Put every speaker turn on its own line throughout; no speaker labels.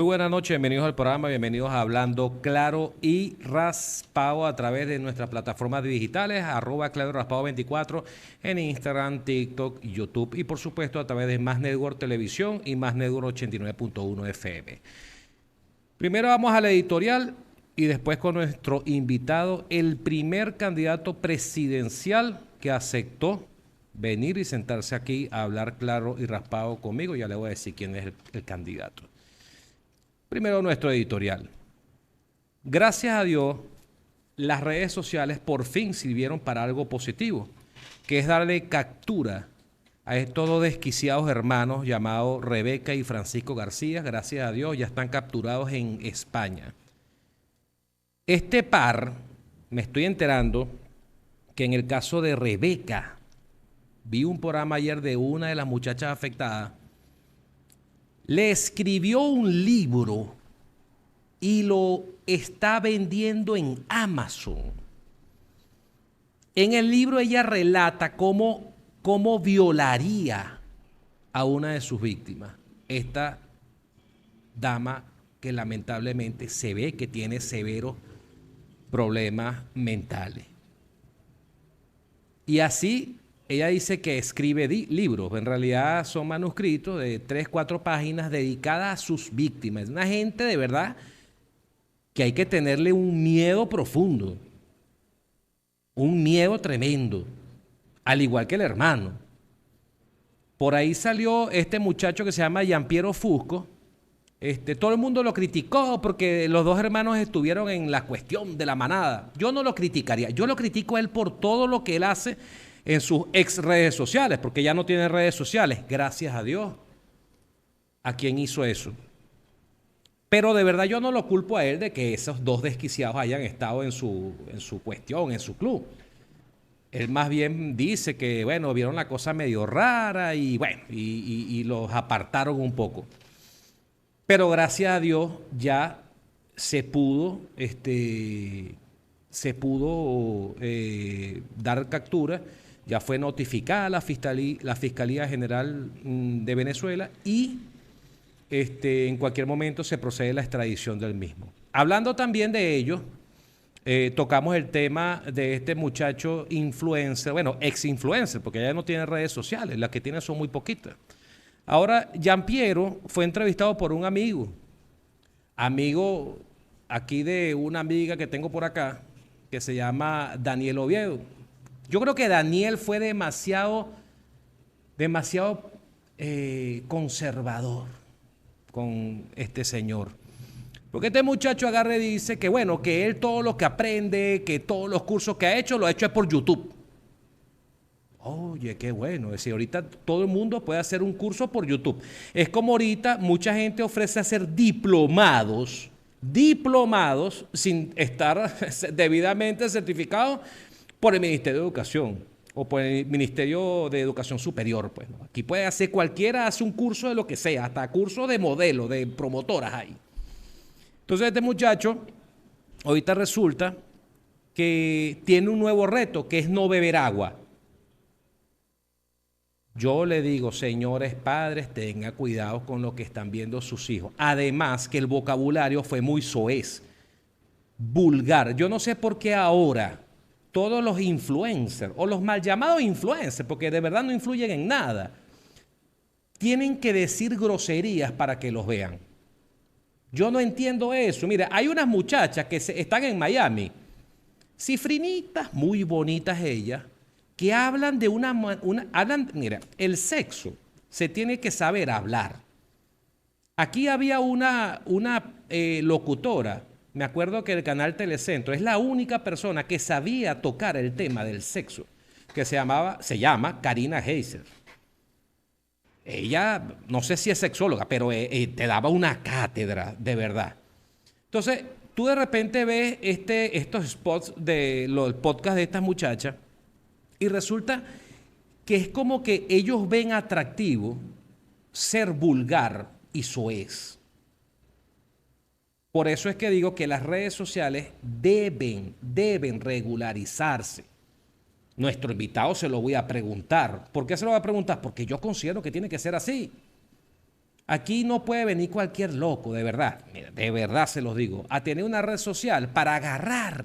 Muy buenas noches, bienvenidos al programa, bienvenidos a Hablando Claro y Raspado a través de nuestras plataformas digitales, @Claro Raspado 24 en Instagram, TikTok, YouTube y por supuesto a través de Más Network Televisión y Más Network 89.1 FM. Primero vamos a la editorial y después con nuestro invitado, el primer candidato presidencial que aceptó venir y sentarse aquí a hablar claro y raspado conmigo. Ya le voy a decir quién es el candidato. Primero nuestro editorial. Gracias a Dios, las redes sociales por fin sirvieron para algo positivo, que es darle captura a estos dos desquiciados hermanos llamados Rebeca y Francisco García. Gracias a Dios ya están capturados en España. Este par, me estoy enterando que en el caso de Rebeca, vi un programa ayer de una de las muchachas afectadas, le escribió un libro y lo está vendiendo en Amazon. En el libro ella relata cómo violaría a una de sus víctimas. Esta dama que lamentablemente se ve que tiene severos problemas mentales. Y así ella dice que escribe libros, en realidad son manuscritos de 3, 4 páginas dedicadas a sus víctimas. Una gente de verdad que hay que tenerle un miedo profundo, un miedo tremendo, al igual que el hermano. Por ahí salió este muchacho que se llama Giampiero Fusco. Todo el mundo lo criticó porque los dos hermanos estuvieron en la cuestión de la manada. Yo no lo criticaría, yo lo critico a él por todo lo que él hace en sus ex redes sociales, porque ya no tiene redes sociales, gracias a Dios, a quien hizo eso. Pero de verdad yo no lo culpo a él de que esos dos desquiciados hayan estado en su cuestión, en su club. Él más bien dice que, bueno, vieron la cosa medio rara y bueno, y los apartaron un poco. Pero gracias a Dios ya se pudo dar captura. Ya fue notificada la Fiscalía General de Venezuela y en cualquier momento se procede a la extradición del mismo. Hablando también de ello, tocamos el tema de este muchacho influencer, bueno, ex-influencer, porque ya no tiene redes sociales, las que tiene son muy poquitas. Ahora, Giampiero fue entrevistado por un amigo aquí de una amiga que tengo por acá, que se llama Daniel Oviedo. Yo creo que Daniel fue demasiado conservador con este señor. Porque este muchacho agarra y dice que bueno, que él todo lo que aprende, que todos los cursos que ha hecho, lo ha hecho es por YouTube. Oye, qué bueno. Es decir, ahorita todo el mundo puede hacer un curso por YouTube. Es como ahorita mucha gente ofrece hacer diplomados sin estar debidamente certificados por el Ministerio de Educación o por el Ministerio de Educación Superior. Pues, ¿no? Aquí puede hacer cualquiera, hace un curso de lo que sea, hasta curso de modelo, de promotoras hay. Entonces este muchacho ahorita resulta que tiene un nuevo reto, que es no beber agua. Yo le digo, señores padres, tengan cuidado con lo que están viendo sus hijos. Además que el vocabulario fue muy soez, vulgar. Yo no sé por qué ahora todos los influencers, o los mal llamados influencers, porque de verdad no influyen en nada, tienen que decir groserías para que los vean. Yo no entiendo eso. Mira, hay unas muchachas que están en Miami, cifrinitas, muy bonitas ellas, que hablan de mira, el sexo se tiene que saber hablar. Aquí había una locutora, me acuerdo que el canal Telecentro, es la única persona que sabía tocar el tema del sexo, que se llama Karina Heiser. Ella, no sé si es sexóloga, pero te daba una cátedra, de verdad. Entonces, tú de repente ves estos spots del podcast de estas muchachas y resulta que es como que ellos ven atractivo ser vulgar y soez. Por eso es que digo que las redes sociales deben regularizarse. Nuestro invitado se lo voy a preguntar. ¿Por qué se lo voy a preguntar? Porque yo considero que tiene que ser así. Aquí no puede venir cualquier loco, de verdad, mira, de verdad se los digo, a tener una red social para agarrar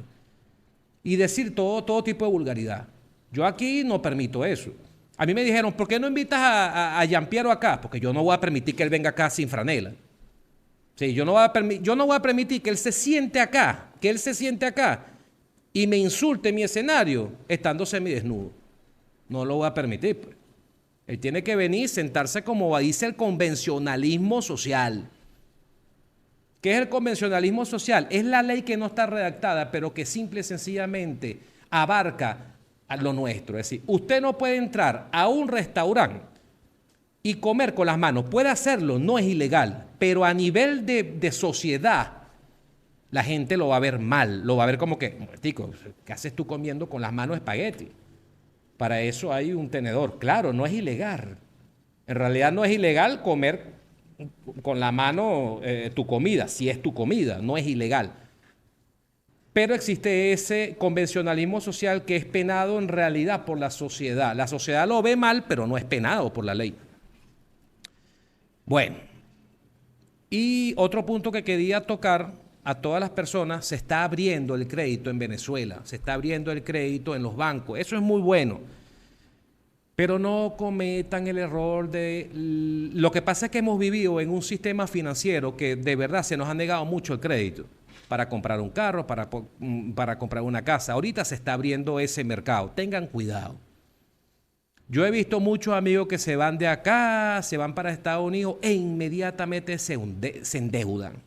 y decir todo tipo de vulgaridad. Yo aquí no permito eso. A mí me dijeron, ¿por qué no invitas a Gianpiero acá? Porque yo no voy a permitir que él venga acá sin franela. Sí, yo no voy a permitir que él se siente acá, y me insulte en mi escenario estando semidesnudo. No lo voy a permitir, pues. Él tiene que venir, sentarse como dice el convencionalismo social. ¿Qué es el convencionalismo social? Es la ley que no está redactada, pero que simple y sencillamente abarca a lo nuestro. Es decir, usted no puede entrar a un restaurante y comer con las manos. Puede hacerlo, no es ilegal, pero a nivel de sociedad, la gente lo va a ver mal, lo va a ver como que, momentico, ¿qué haces tú comiendo con las manos espagueti? Para eso hay un tenedor. Claro, no es ilegal. En realidad no es ilegal comer con la mano tu comida, si es tu comida, no es ilegal. Pero existe ese convencionalismo social que es penado en realidad por la sociedad. La sociedad lo ve mal, pero no es penado por la ley. Bueno, y otro punto que quería tocar a todas las personas, se está abriendo el crédito en Venezuela, se está abriendo el crédito en los bancos, eso es muy bueno. Pero no cometan el error de... Lo que pasa es que hemos vivido en un sistema financiero que de verdad se nos ha negado mucho el crédito para comprar un carro, para comprar una casa. Ahorita se está abriendo ese mercado, tengan cuidado. Yo he visto muchos amigos que se van de acá, se van para Estados Unidos e inmediatamente se endeudan.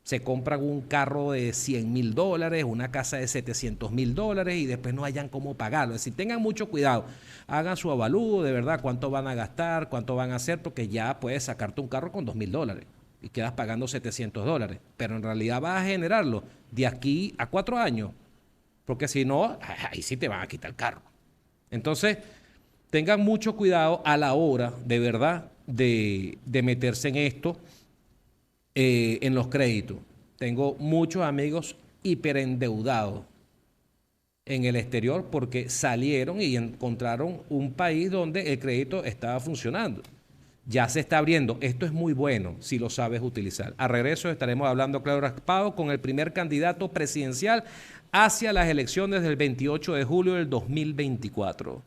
Se compran un carro de $100,000, una casa de $700,000 y después no hayan cómo pagarlo. Es decir, tengan mucho cuidado. Hagan su avalúo de verdad, cuánto van a gastar, cuánto van a hacer, porque ya puedes sacarte un carro con $2,000 y quedas pagando $700. Pero en realidad vas a generarlo de aquí a 4 años, porque si no, ahí sí te van a quitar el carro. Entonces, tengan mucho cuidado a la hora, de verdad, de meterse en esto. En los créditos. Tengo muchos amigos hiperendeudados en el exterior porque salieron y encontraron un país donde el crédito estaba funcionando. Ya se está abriendo. Esto es muy bueno si lo sabes utilizar. A regreso estaremos hablando, claro, raspado, con el primer candidato presidencial hacia las elecciones del 28 de julio del 2024.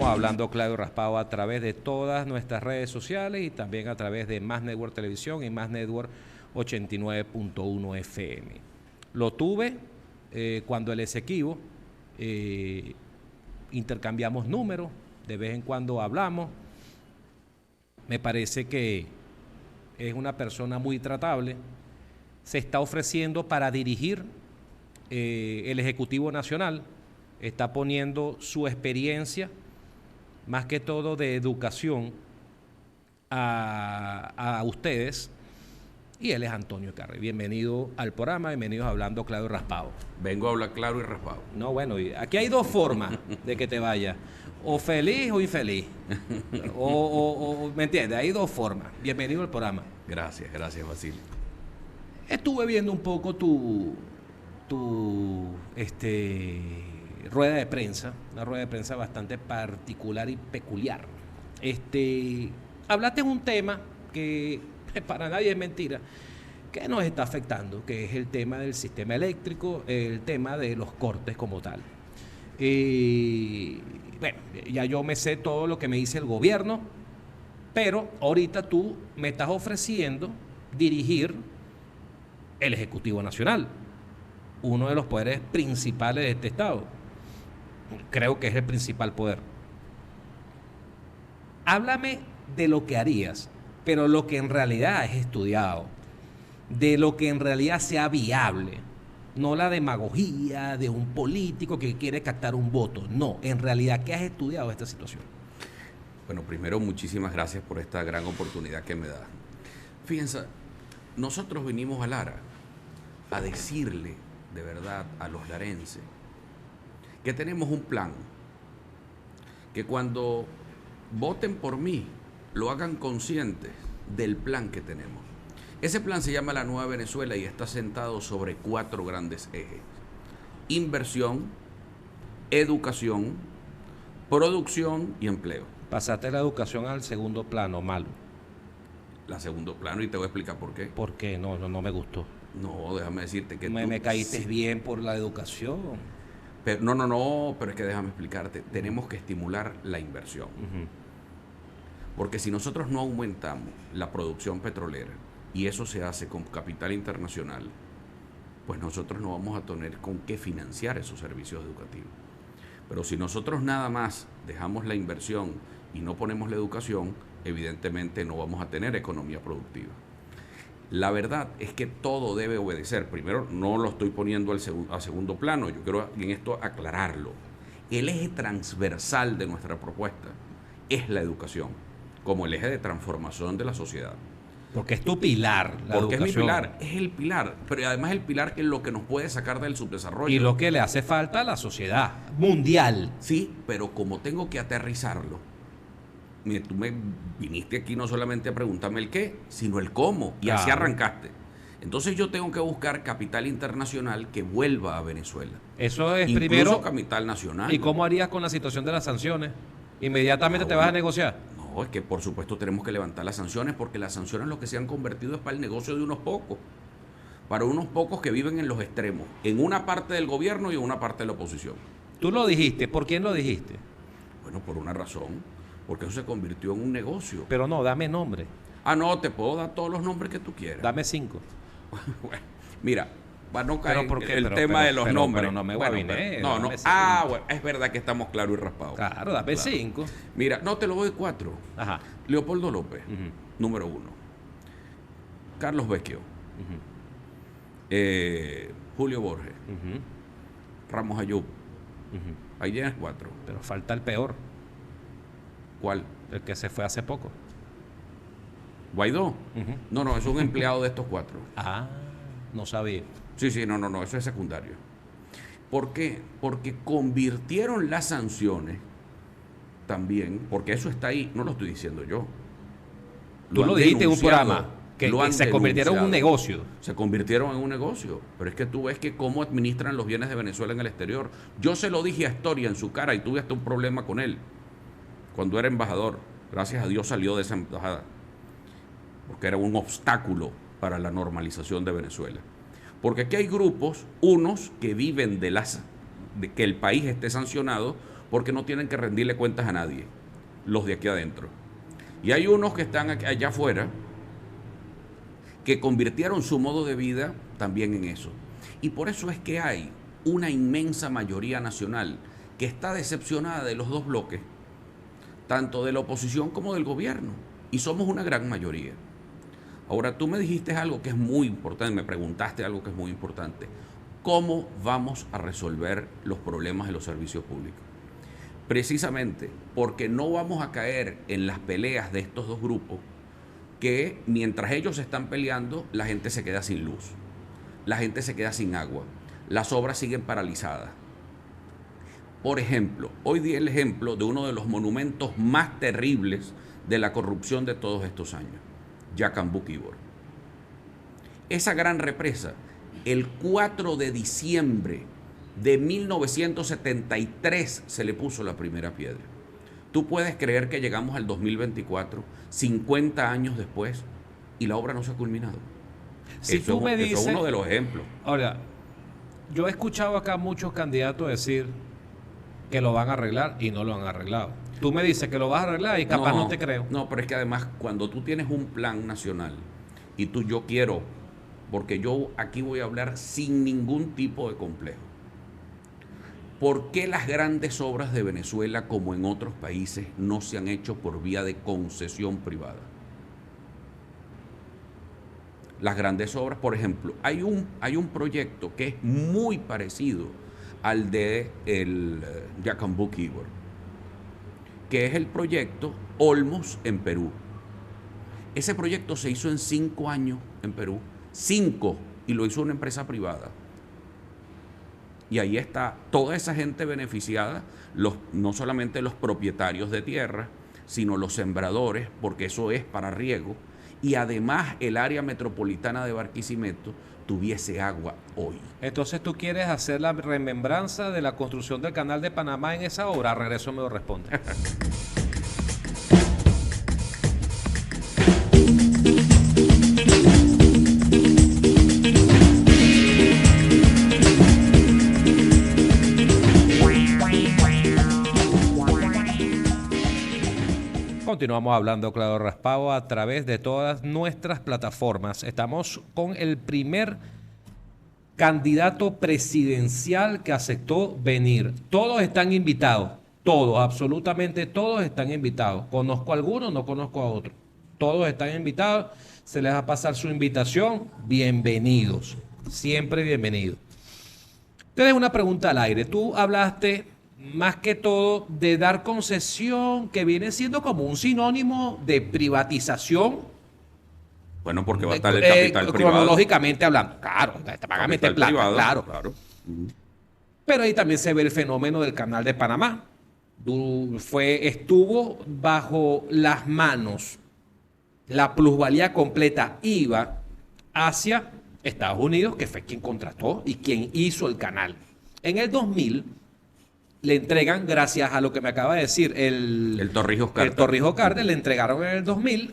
Hablando claro y raspado a través de todas nuestras redes sociales y también a través de Más Network Televisión y Más Network 89.1 FM. Lo tuve cuando el Esequibo, intercambiamos números, de vez en cuando hablamos. Me parece que es una persona muy tratable. Se está ofreciendo para dirigir el Ejecutivo Nacional. Está poniendo su experiencia, más que todo de educación, a ustedes. Y él es Antonio Carri. Bienvenido al programa, bienvenidos a Hablando Claro y Raspado.
Vengo a hablar claro y raspado.
No, bueno, aquí hay dos formas de que te vayas. O feliz o infeliz. ¿Me entiendes? Hay dos formas. Bienvenido al programa.
Gracias, Basilio.
Estuve viendo un poco tu rueda de prensa, una rueda de prensa bastante particular y peculiar. Hablaste de un tema que para nadie es mentira, que nos está afectando, que es el tema del sistema eléctrico, el tema de los cortes como tal. Bueno, ya yo me sé todo lo que me dice el gobierno, pero ahorita tú me estás ofreciendo dirigir el Ejecutivo Nacional, uno de los poderes principales de este Estado. Creo que es el principal poder. Háblame de lo que harías, pero lo que en realidad es estudiado, de lo que en realidad sea viable, no la demagogía de un político que quiere captar un voto. No, en realidad, ¿qué has estudiado de esta situación?
Bueno, primero, muchísimas gracias por esta gran oportunidad que me da. Fíjense, nosotros vinimos a Lara a decirle de verdad a los larenses que tenemos un plan, que cuando voten por mí lo hagan conscientes del plan que tenemos. Ese plan se llama La Nueva Venezuela y está sentado sobre 4 grandes ejes: inversión, educación, producción y empleo.
Pasaste la educación al segundo plano, malo.
La segundo plano, y te voy a explicar por qué.
¿Por qué? No me gustó.
No, déjame decirte que
Me caíste bien por la educación.
Pero, no, pero es que déjame explicarte. Tenemos que estimular la inversión. Porque si nosotros no aumentamos la producción petrolera, y eso se hace con capital internacional, pues nosotros no vamos a tener con qué financiar esos servicios educativos. Pero si nosotros nada más dejamos la inversión y no ponemos la educación, evidentemente no vamos a tener economía productiva. La verdad es que todo debe obedecer. Primero, no lo estoy poniendo a segundo plano. Yo quiero en esto aclararlo. El eje transversal de nuestra propuesta es la educación, como el eje de transformación de la sociedad.
Porque es tu pilar, la
Porque
educación.
es mi pilar, es el pilar, pero además el pilar que es lo que nos puede sacar del subdesarrollo.
Y lo que le hace falta a la sociedad mundial.
Sí, pero como tengo que aterrizarlo, tú me viniste aquí no solamente a preguntarme el qué, sino el cómo, y así arrancaste. Entonces yo tengo que buscar capital internacional que vuelva a Venezuela.
Eso es
Incluso
primero.
capital nacional.
¿Y cómo harías con la situación de las sanciones? ¿Inmediatamente te vas a negociar?
No, es que por supuesto tenemos que levantar las sanciones, porque las sanciones lo que se han convertido es para el negocio de unos pocos. Para unos pocos que viven en los extremos, en una parte del gobierno y en una parte de la oposición.
Tú lo dijiste. ¿Por quién lo dijiste?
Bueno, por una razón, porque eso se convirtió en un negocio.
Pero no, dame nombre.
Ah, no, te puedo dar todos los nombres que tú quieras.
Dame 5.
Bueno, mira, para no caer
el
tema de los nombres.
Pero no me guabiné.
No. Ah, bueno, es verdad que estamos claros y raspados.
Claro, dame 5.
Mira, no, te lo doy 4.
Ajá.
Leopoldo López, número 1. Carlos Vecchio. Julio Borges. Ramos Ayub. Ahí tienes 4.
Pero falta el peor,
¿Cuál?
el que se fue hace poco.
¿Guaidó? No, es un empleado de estos 4.
Ah, no sabía.
Sí, no, eso es secundario. ¿Por qué? Porque convirtieron las sanciones también, porque eso está ahí, no lo estoy diciendo yo.
Tú lo dijiste en un programa, que se convirtieron en un
denunciado.
negocio.
Se convirtieron en un negocio, pero es que tú ves que cómo administran los bienes de Venezuela en el exterior. Yo se lo dije a Astoria en su cara y tuve hasta un problema con él cuando era embajador. Gracias a Dios salió de esa embajada, porque era un obstáculo para la normalización de Venezuela. Porque aquí hay grupos, unos que viven de que el país esté sancionado porque no tienen que rendirle cuentas a nadie, los de aquí adentro. Y hay unos que están allá afuera que convirtieron su modo de vida también en eso. Y por eso es que hay una inmensa mayoría nacional que está decepcionada de los dos bloques, tanto de la oposición como del gobierno. Y somos una gran mayoría. Ahora, tú me dijiste algo que es muy importante, me preguntaste algo que es muy importante. ¿Cómo vamos a resolver los problemas de los servicios públicos? Precisamente porque no vamos a caer en las peleas de estos dos grupos, que mientras ellos están peleando, la gente se queda sin luz, la gente se queda sin agua, las obras siguen paralizadas. Por ejemplo, hoy di el ejemplo de uno de los monumentos más terribles de la corrupción de todos estos años, Yacambú-Quibor. Esa gran represa, el 4 de diciembre de 1973 se le puso la primera piedra. ¿Tú puedes creer que llegamos al 2024, 50 años después, y la obra no se ha culminado?
Si
eso
tú me dices,
eso es uno de los ejemplos.
Ahora, yo he escuchado acá muchos candidatos decir que lo van a arreglar y no lo han arreglado. Tú me dices que lo vas a arreglar y capaz no te creo.
No, pero es que además cuando tú tienes un plan nacional y yo quiero, porque yo aquí voy a hablar sin ningún tipo de complejo. ¿Por qué las grandes obras de Venezuela, como en otros países, no se han hecho por vía de concesión privada? Las grandes obras, por ejemplo, hay un proyecto que es muy parecido al de el Yacambú-Quibor, que es el proyecto Olmos en Perú. Ese proyecto se hizo en 5 años en Perú, 5, y lo hizo una empresa privada. Y ahí está toda esa gente beneficiada, no solamente los propietarios de tierra, sino los sembradores, porque eso es para riego, y además el área metropolitana de Barquisimeto tuviese agua hoy.
Entonces tú quieres hacer la remembranza de la construcción del Canal de Panamá en esa obra. Regreso me lo responde. Continuamos hablando, Claudio Raspado, a través de todas nuestras plataformas. Estamos con el primer candidato presidencial que aceptó venir. Todos están invitados, todos, absolutamente todos están invitados. Conozco a algunos, no conozco a otros. Todos están invitados, se les va a pasar su invitación. Bienvenidos, siempre bienvenidos. Te dejo una pregunta al aire. Tú hablaste más que todo de dar concesión, que viene siendo como un sinónimo de privatización.
Bueno, porque va a estar el capital privado.
Cronológicamente hablando, claro, te van a meter plata,
privado,
claro.
Uh-huh.
Pero ahí también se ve el fenómeno del Canal de Panamá. Estuvo bajo las manos, la plusvalía completa iba hacia Estados Unidos, que fue quien contrató y quien hizo el canal. En el 2000 le entregan, gracias a lo que me acaba de decir
el Torrijos Carter.
El Torrijos Carter, le entregaron en el 2000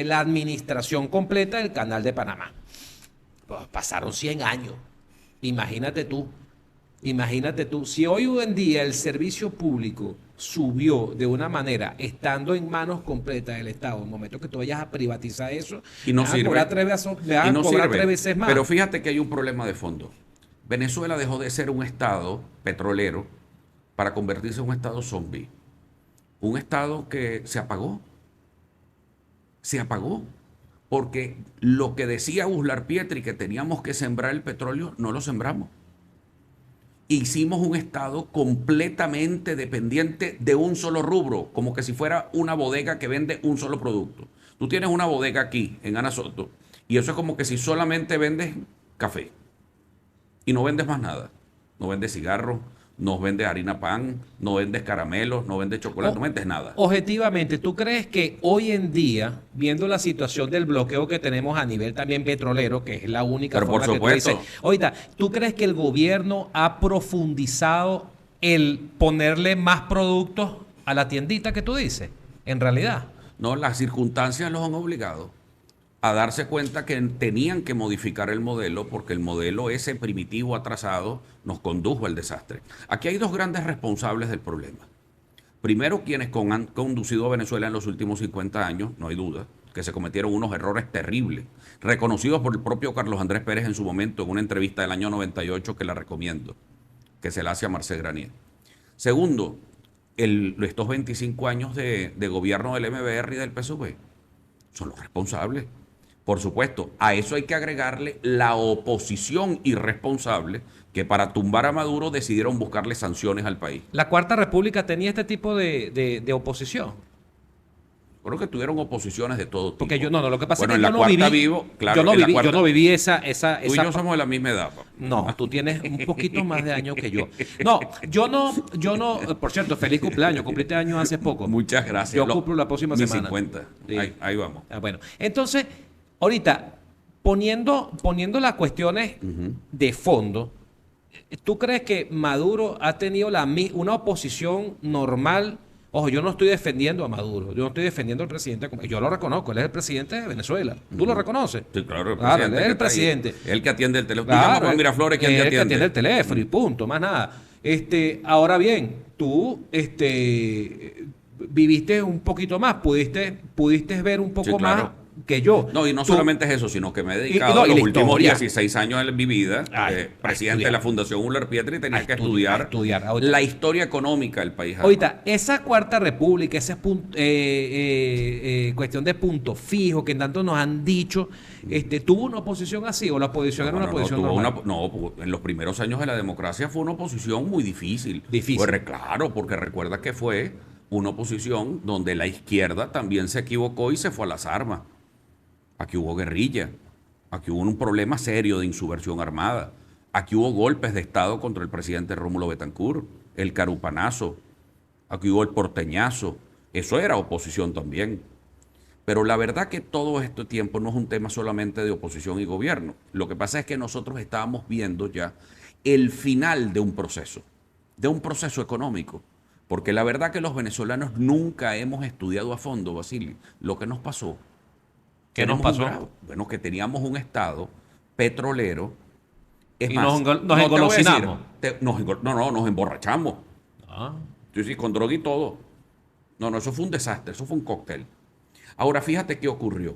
la administración completa del Canal de Panamá. Pues pasaron 100 años. Imagínate tú, si hoy en día el servicio público subió de una manera, estando en manos completas del Estado, en el momento que tú vayas a privatizar eso,
y no sirve.
Cobrar tres veces más.
Pero fíjate que hay un problema de fondo. Venezuela dejó de ser un estado petrolero para convertirse en un estado zombie. Un estado que se apagó. Se apagó. Porque lo que decía Uslar Pietri, que teníamos que sembrar el petróleo, no lo sembramos. Hicimos un estado completamente dependiente de un solo rubro, como que si fuera una bodega que vende un solo producto. Tú tienes una bodega aquí, en Ana Soto, y eso es como que si solamente vendes café. Y no vendes más nada. No vendes cigarros, no vendes harina pan, no vendes caramelos, no vendes chocolate, no vendes nada.
Objetivamente, ¿tú crees que hoy en día, viendo la situación del bloqueo que tenemos a nivel también petrolero, que es la única
Pero
forma
por supuesto,
que tú dices, ahorita, ¿tú crees que el gobierno ha profundizado el ponerle más productos a la tiendita que tú dices? En realidad.
No, las circunstancias los han obligado a darse cuenta que tenían que modificar el modelo porque el modelo ese primitivo atrasado nos condujo al desastre. Aquí hay dos grandes responsables del problema. Primero, quienes han conducido a Venezuela en los últimos 50 años, no hay duda, que se cometieron unos errores terribles, reconocidos por el propio Carlos Andrés Pérez en su momento en una entrevista del año 98 que la recomiendo, que se la hace a Marcel Granier. Segundo, estos 25 años de gobierno del MBR y del PSUV son los responsables. Por supuesto, a eso hay que agregarle la oposición irresponsable que para tumbar a Maduro decidieron buscarle sanciones al país.
¿La Cuarta República tenía este tipo de oposición?
Creo que tuvieron oposiciones de todo tipo.
Porque lo que pasa
bueno,
es que
en la cuarta vivo, claro,
yo no viví esa
tú y yo somos de la misma edad, papá.
No, tú tienes un poquito más de años que yo. No, yo no, por cierto, feliz cumpleaños, cumpliste años hace poco.
Muchas gracias.
Yo cumplo la próxima semana.
50. Sí. Ahí vamos.
Bueno, entonces, ahorita, poniendo las cuestiones de fondo, ¿tú crees que Maduro ha tenido una oposición normal? Ojo, yo no estoy defendiendo a Maduro, yo no estoy defendiendo al presidente, yo lo reconozco, él es el presidente de Venezuela. ¿Tú lo reconoces?
Sí, claro,
él es el presidente.
El que atiende el teléfono.
Claro,
Juan Miraflores, quien te atiende.
El que atiende el teléfono y punto, más nada. Ahora bien, tú viviste un poquito más, pudiste ver un poco más que yo.
No, y no solamente es eso, sino que me he dedicado los últimos 16 años de mi vida, presidente de la Fundación Uslar Pietri, tenía que estudiar la historia económica del país.
Ahorita, esa Cuarta República, esa cuestión de punto fijo que tanto nos han dicho, ¿tuvo una oposición así o la oposición era una oposición normal?
En los primeros años de la democracia fue una oposición muy difícil. Claro, porque recuerda que fue una oposición donde la izquierda también se equivocó y se fue a las armas. Aquí hubo guerrilla, aquí hubo un problema serio de insurrección armada, aquí hubo golpes de Estado contra el presidente Rómulo Betancourt, el carupanazo, aquí hubo el porteñazo, eso era oposición también. Pero la verdad que todo este tiempo no es un tema solamente de oposición y gobierno. Lo que pasa es que nosotros estábamos viendo ya el final de un proceso económico. Porque la verdad que los venezolanos nunca hemos estudiado a fondo, Basilio, lo que nos pasó.
¿Qué nos pasó?
Bueno, que teníamos un estado petrolero. Es
Y
más,
nos
no te voy a
engolosinamos.
nos emborrachamos.
Ah.
Sí, sí, con droga y todo. No, eso fue un desastre, eso fue un cóctel. Ahora, fíjate qué ocurrió.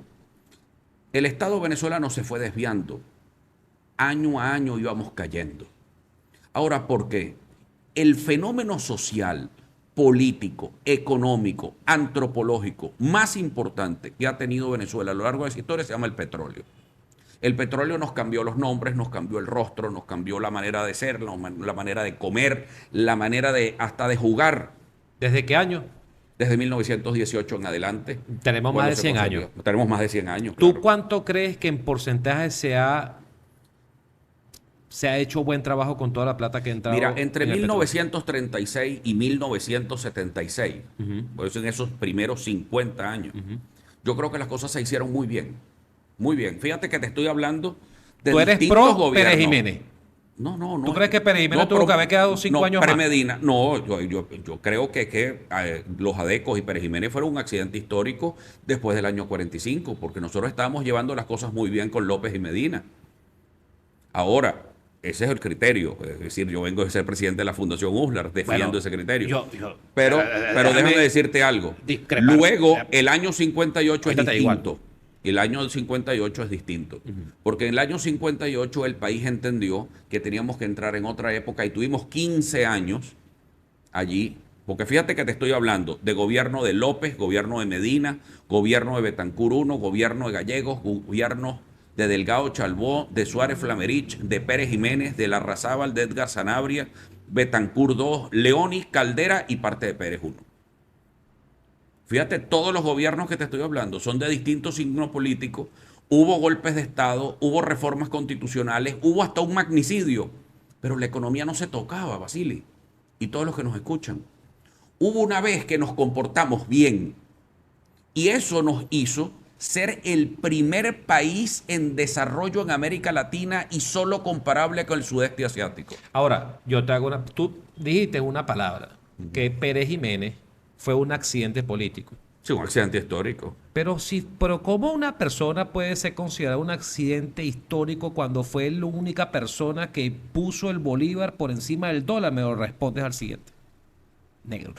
El Estado venezolano se fue desviando. Año a año íbamos cayendo. Ahora, ¿por qué? El fenómeno social, político, económico, antropológico más importante que ha tenido Venezuela a lo largo de su historia se llama el petróleo. El petróleo nos cambió los nombres, nos cambió el rostro, nos cambió la manera de ser, la manera de comer, la manera de hasta de jugar.
¿Desde qué año?
Desde 1918 en adelante.
Tenemos más de 100 años.
Tenemos más de 100 años.
¿Tú
Claro.
cuánto crees que en porcentaje se ha hecho buen trabajo con toda la plata que ha entrado?
Mira, entre
en el petróleo?
1936 y 1976, por eso en esos primeros 50 años, yo creo que las cosas se hicieron muy bien. Muy bien. Fíjate que te estoy hablando de
¿Tú eres
distintos
pro
gobiernos.
Pérez Jiménez?
No.
¿Tú crees que Pérez Jiménez tuvo que haber quedado 5 años más?
Medina, no, yo creo que los Adecos y Pérez Jiménez fueron un accidente histórico después del año 45, porque nosotros estábamos llevando las cosas muy bien con López y Medina. Ahora, ese es el criterio. Es decir, yo vengo de ser presidente de la Fundación USLAR, defiendo ese criterio. Pero déjame decirte algo.
Discrepar.
Luego, el año 58 es
Ahorita te
distinto.
igual.
El año 58 es distinto. Porque en el año 58 el país entendió que teníamos que entrar en otra época y tuvimos 15 años allí. Porque fíjate que te estoy hablando de gobierno de López, gobierno de Medina, gobierno de Betancur I, gobierno de Gallegos, gobierno de Delgado Chalbó, de Suárez Flamerich, de Pérez Jiménez, de Larrazábal, de Edgar Sanabria, Betancur II, Leoni, Caldera y parte de Pérez I. Fíjate, todos los gobiernos que te estoy hablando son de distintos signos políticos. Hubo golpes de Estado, hubo reformas constitucionales, hubo hasta un magnicidio. Pero la economía no se tocaba, Basili. Y todos los que nos escuchan. Hubo una vez que nos comportamos bien. Y eso nos hizo ser el primer país en desarrollo en América Latina y solo comparable con el sudeste asiático.
Ahora, yo te hago una... Tú dijiste una palabra, que Pérez Jiménez fue un accidente político.
Sí, un accidente histórico.
Pero ¿cómo una persona puede ser considerada un accidente histórico cuando fue la única persona que puso el bolívar por encima del dólar? Me lo respondes al siguiente. Negro.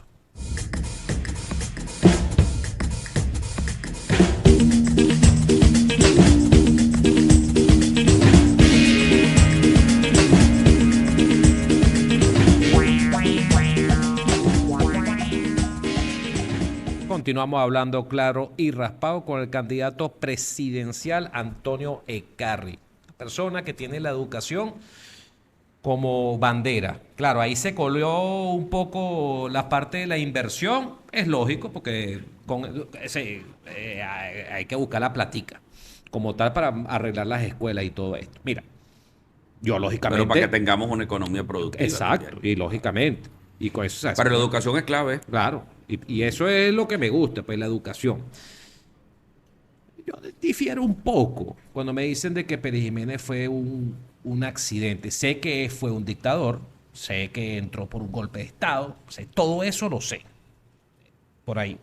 Continuamos hablando claro y raspado con el candidato presidencial Antonio Ecarri, persona que tiene la educación como bandera. Claro, ahí se colió un poco la parte de la inversión, es lógico porque hay que buscar la platica como tal para arreglar las escuelas y todo esto. Mira, yo lógicamente...
Pero para que tengamos una economía productiva.
Exacto, y lógicamente. Y con eso,
Para la educación es clave.
claro, y eso es lo que me gusta, pues la educación. Yo difiero un poco cuando me dicen de que Pérez Jiménez fue un accidente. Sé que fue un dictador, sé que entró por un golpe de Estado, todo eso lo sé, por ahí.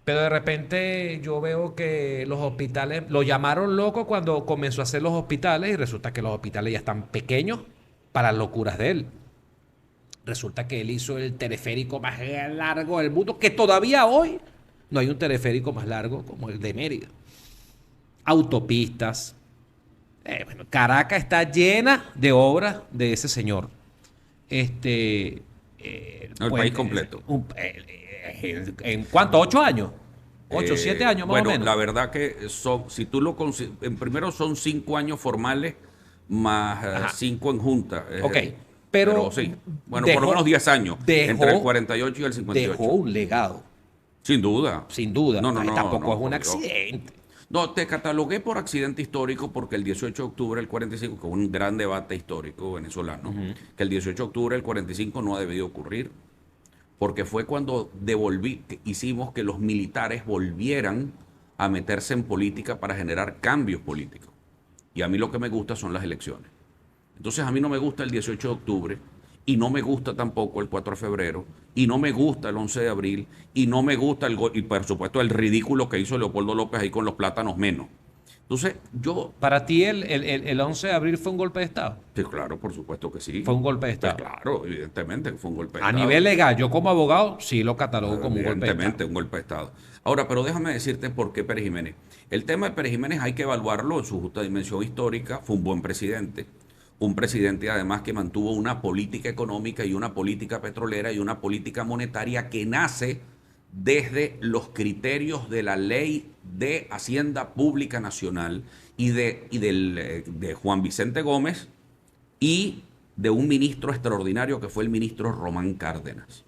Pero de repente yo veo que los hospitales, lo llamaron loco cuando comenzó a hacer los hospitales y resulta que los hospitales ya están pequeños para locuras de él. Resulta que él hizo el teleférico más largo del mundo, que todavía hoy no hay un teleférico más largo como el de Mérida. Autopistas. Bueno, Caracas está llena de obras de ese señor.
El país completo.
¿En cuánto? ¿8 años? 8, 7 años más o menos.
La verdad que son, si tú lo en primero son 5 años formales más 5 en junta.
Ok. Pero
sí, bueno, por lo menos 10 años, entre el 48 y el 58.
Dejó un legado.
Sin duda.
Sin duda.
No,
Tampoco es un
por
accidente.
No, te catalogué por accidente histórico porque el 18 de octubre del 45, que es un gran debate histórico venezolano, que el 18 de octubre del 45 no ha debido ocurrir. porque fue cuando hicimos que los militares volvieran a meterse en política para generar cambios políticos. Y a mí lo que me gusta son las elecciones. Entonces a mí no me gusta el 18 de octubre, y no me gusta tampoco el 4 de febrero, y no me gusta el 11 de abril, y no me gusta y por supuesto el ridículo que hizo Leopoldo López ahí con los plátanos menos. Entonces yo...
¿Para ti el 11 de abril fue un golpe de Estado?
Sí, claro, por supuesto que sí.
Fue un golpe de Estado.
Pues claro, evidentemente fue un golpe de
A
Estado.
nivel legal, yo como abogado sí lo catalogo como un golpe de Estado.
Evidentemente, un golpe de Estado. Ahora, pero déjame decirte por qué Pérez Jiménez. El tema de Pérez Jiménez hay que evaluarlo en su justa dimensión histórica. Fue un buen presidente. Un presidente además que mantuvo una política económica y una política petrolera y una política monetaria que nace desde los criterios de la Ley de Hacienda Pública Nacional y de Juan Vicente Gómez y de un ministro extraordinario que fue el ministro Román Cárdenas.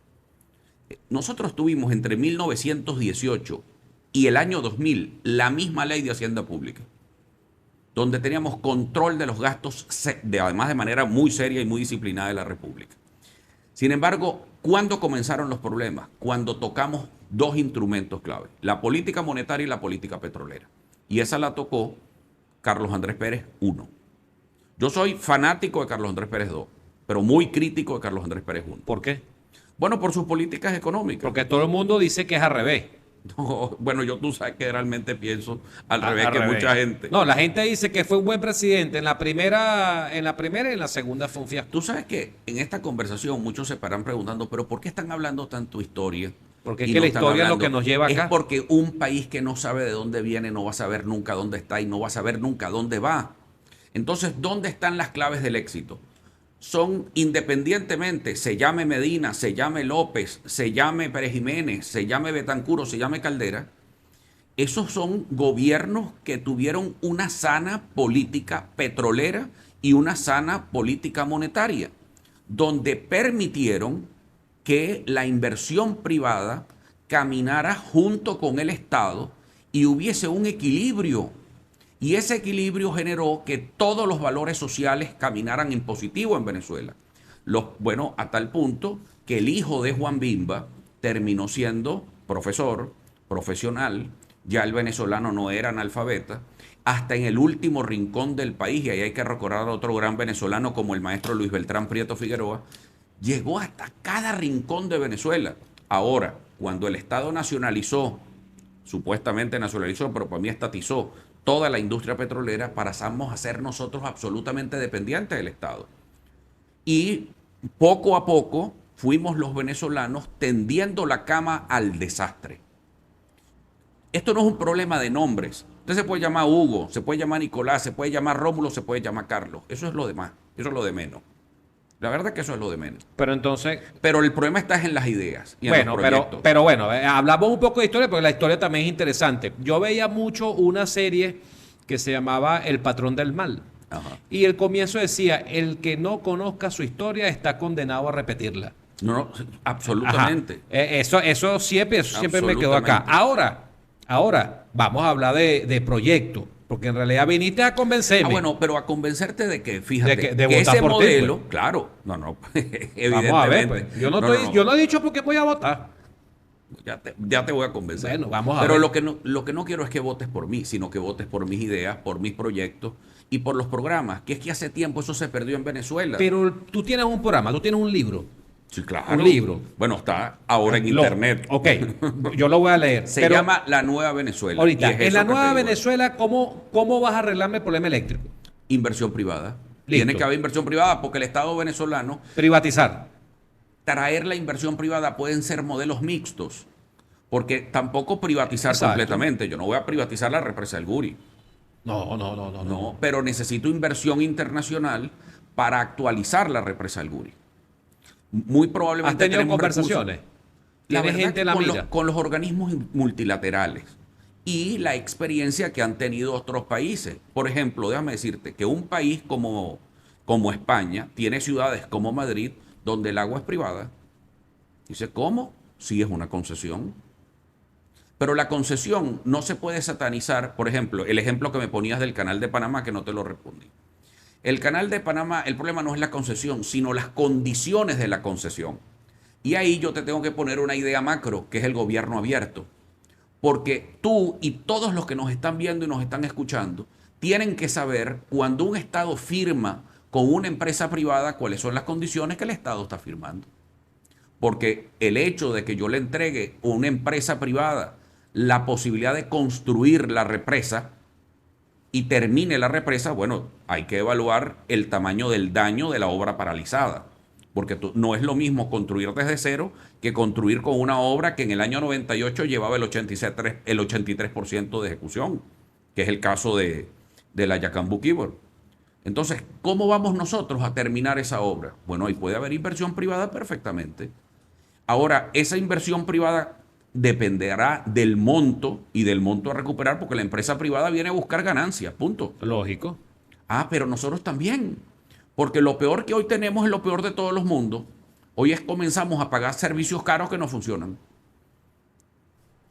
Nosotros tuvimos entre 1918 y el año 2000 la misma Ley de Hacienda Pública, donde teníamos control de los gastos, además de manera muy seria y muy disciplinada de la República. Sin embargo, ¿cuándo comenzaron los problemas? Cuando tocamos dos instrumentos clave, la política monetaria y la política petrolera. Y esa la tocó Carlos Andrés Pérez I. Yo soy fanático de Carlos Andrés Pérez II, pero muy crítico de Carlos Andrés Pérez I.
¿Por qué?
Bueno, por sus políticas económicas.
Porque todo el mundo dice que es al revés.
No, bueno, tú sabes que realmente pienso al revés que mucha gente.
No, la gente dice que fue un buen presidente. En la primera y en la segunda fue un fiasco.
Tú sabes que en esta conversación muchos se estarán preguntando, pero ¿por qué están hablando tanto historia?
Porque es que la historia es lo que nos lleva acá.
Es porque un país que no sabe de dónde viene no va a saber nunca dónde está y no va a saber nunca dónde va. Entonces, ¿dónde están las claves del éxito? Son independientemente, se llame Medina, se llame López, se llame Pérez Jiménez, se llame Betancur, se llame Caldera, esos son gobiernos que tuvieron una sana política petrolera y una sana política monetaria, donde permitieron que la inversión privada caminara junto con el Estado y hubiese un equilibrio. Y ese equilibrio generó que todos los valores sociales caminaran en positivo en Venezuela. Bueno, a tal punto que el hijo de Juan Bimba terminó siendo profesor, profesional. Ya el venezolano no era analfabeta. Hasta en el último rincón del país, y ahí hay que recordar a otro gran venezolano como el maestro Luis Beltrán Prieto Figueroa, llegó hasta cada rincón de Venezuela. Ahora, cuando el Estado nacionalizó, supuestamente nacionalizó, pero para mí estatizó, toda la industria petrolera, pasamos a ser nosotros absolutamente dependientes del Estado. Y poco a poco fuimos los venezolanos tendiendo la cama al desastre. Esto no es un problema de nombres. Usted se puede llamar Hugo, se puede llamar Nicolás, se puede llamar Rómulo, se puede llamar Carlos. Eso es lo demás, eso es lo de menos. La verdad que eso es lo de menos.
Pero entonces...
Pero el problema está en las ideas y en los proyectos.
Pero bueno, hablamos un poco de historia porque la historia también es interesante. Yo veía mucho una serie que se llamaba El Patrón del Mal.
Ajá.
Y el comienzo decía, el que no conozca su historia está condenado a repetirla.
No, absolutamente.
Eso siempre me quedó acá. Ahora, vamos a hablar de proyectos. Porque en realidad viniste a convencerme.
Bueno, pero a convencerte de que, fíjate,
de
que ese modelo,
ti, pues.
Claro, evidentemente.
Vamos a ver, pues. Yo no he dicho por qué voy a votar.
Ya te voy a convencer.
Bueno, vamos a
ver.
Pero
lo que no quiero es que votes por mí, sino que votes por mis ideas, por mis proyectos y por los programas. Que es que hace tiempo eso se perdió en Venezuela.
Pero tú tienes un programa, tú tienes un libro.
Sí, claro.
Un libro.
Bueno, está ahora en internet.
Ok, yo lo voy a leer.
Se llama La Nueva Venezuela.
Ahorita, en La Nueva Venezuela, ¿cómo vas a arreglarme el problema eléctrico?
Inversión privada.
Listo.
Tiene que haber inversión privada porque el Estado venezolano...
Privatizar.
Traer la inversión privada pueden ser modelos mixtos. Porque tampoco privatizar
Exacto.
completamente. Yo no voy a privatizar la represa del Guri. No, pero necesito inversión internacional para actualizar la represa del Guri. Muy probablemente
¿Has tenido conversaciones? ¿Tienes gente en la mira?
Con los organismos multilaterales y la experiencia que han tenido otros países. Por ejemplo, déjame decirte que un país como España tiene ciudades como Madrid donde el agua es privada. Dice, ¿cómo? Sí, es una concesión. Pero la concesión no se puede satanizar. Por ejemplo, el ejemplo que me ponías del Canal de Panamá, que no te lo respondí. El Canal de Panamá, el problema no es la concesión, sino las condiciones de la concesión. Y ahí yo te tengo que poner una idea macro, que es el gobierno abierto. Porque tú y todos los que nos están viendo y nos están escuchando tienen que saber cuando un Estado firma con una empresa privada cuáles son las condiciones que el Estado está firmando. Porque el hecho de que yo le entregue a una empresa privada la posibilidad de construir la represa y termine la represa, bueno, hay que evaluar el tamaño del daño de la obra paralizada. Porque no es lo mismo construir desde cero que construir con una obra que en el año 98 llevaba el 83% de ejecución, que es el caso de la Yacambú Keyboard. Entonces, ¿cómo vamos nosotros a terminar esa obra? Bueno, ahí puede haber inversión privada perfectamente. Ahora, esa inversión privada dependerá del monto y del monto a recuperar, porque la empresa privada viene a buscar ganancias, punto.
Lógico.
Pero nosotros también. Porque lo peor que hoy tenemos es lo peor de todos los mundos. Hoy comenzamos a pagar servicios caros que no funcionan.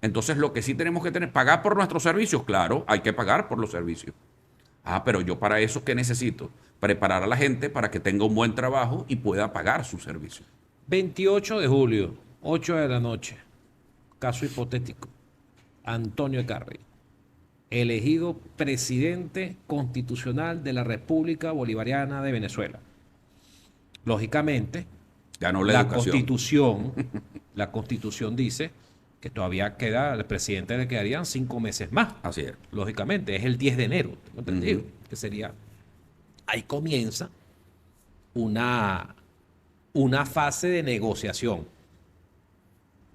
Entonces, lo que sí tenemos que tener, pagar por nuestros servicios, claro, hay que pagar por los servicios. Pero yo para eso, ¿qué necesito? Preparar a la gente para que tenga un buen trabajo y pueda pagar sus servicios.
28 de julio, 8 de la noche. Caso hipotético. Antonio Eckarri, elegido presidente constitucional de la República Bolivariana de Venezuela. Lógicamente,
ganó la educación.
La Constitución dice que todavía queda, al presidente le quedarían 5 meses más.
Así es.
Lógicamente, es el 10 de enero, tengo entendido, que sería. Ahí comienza una fase de negociación.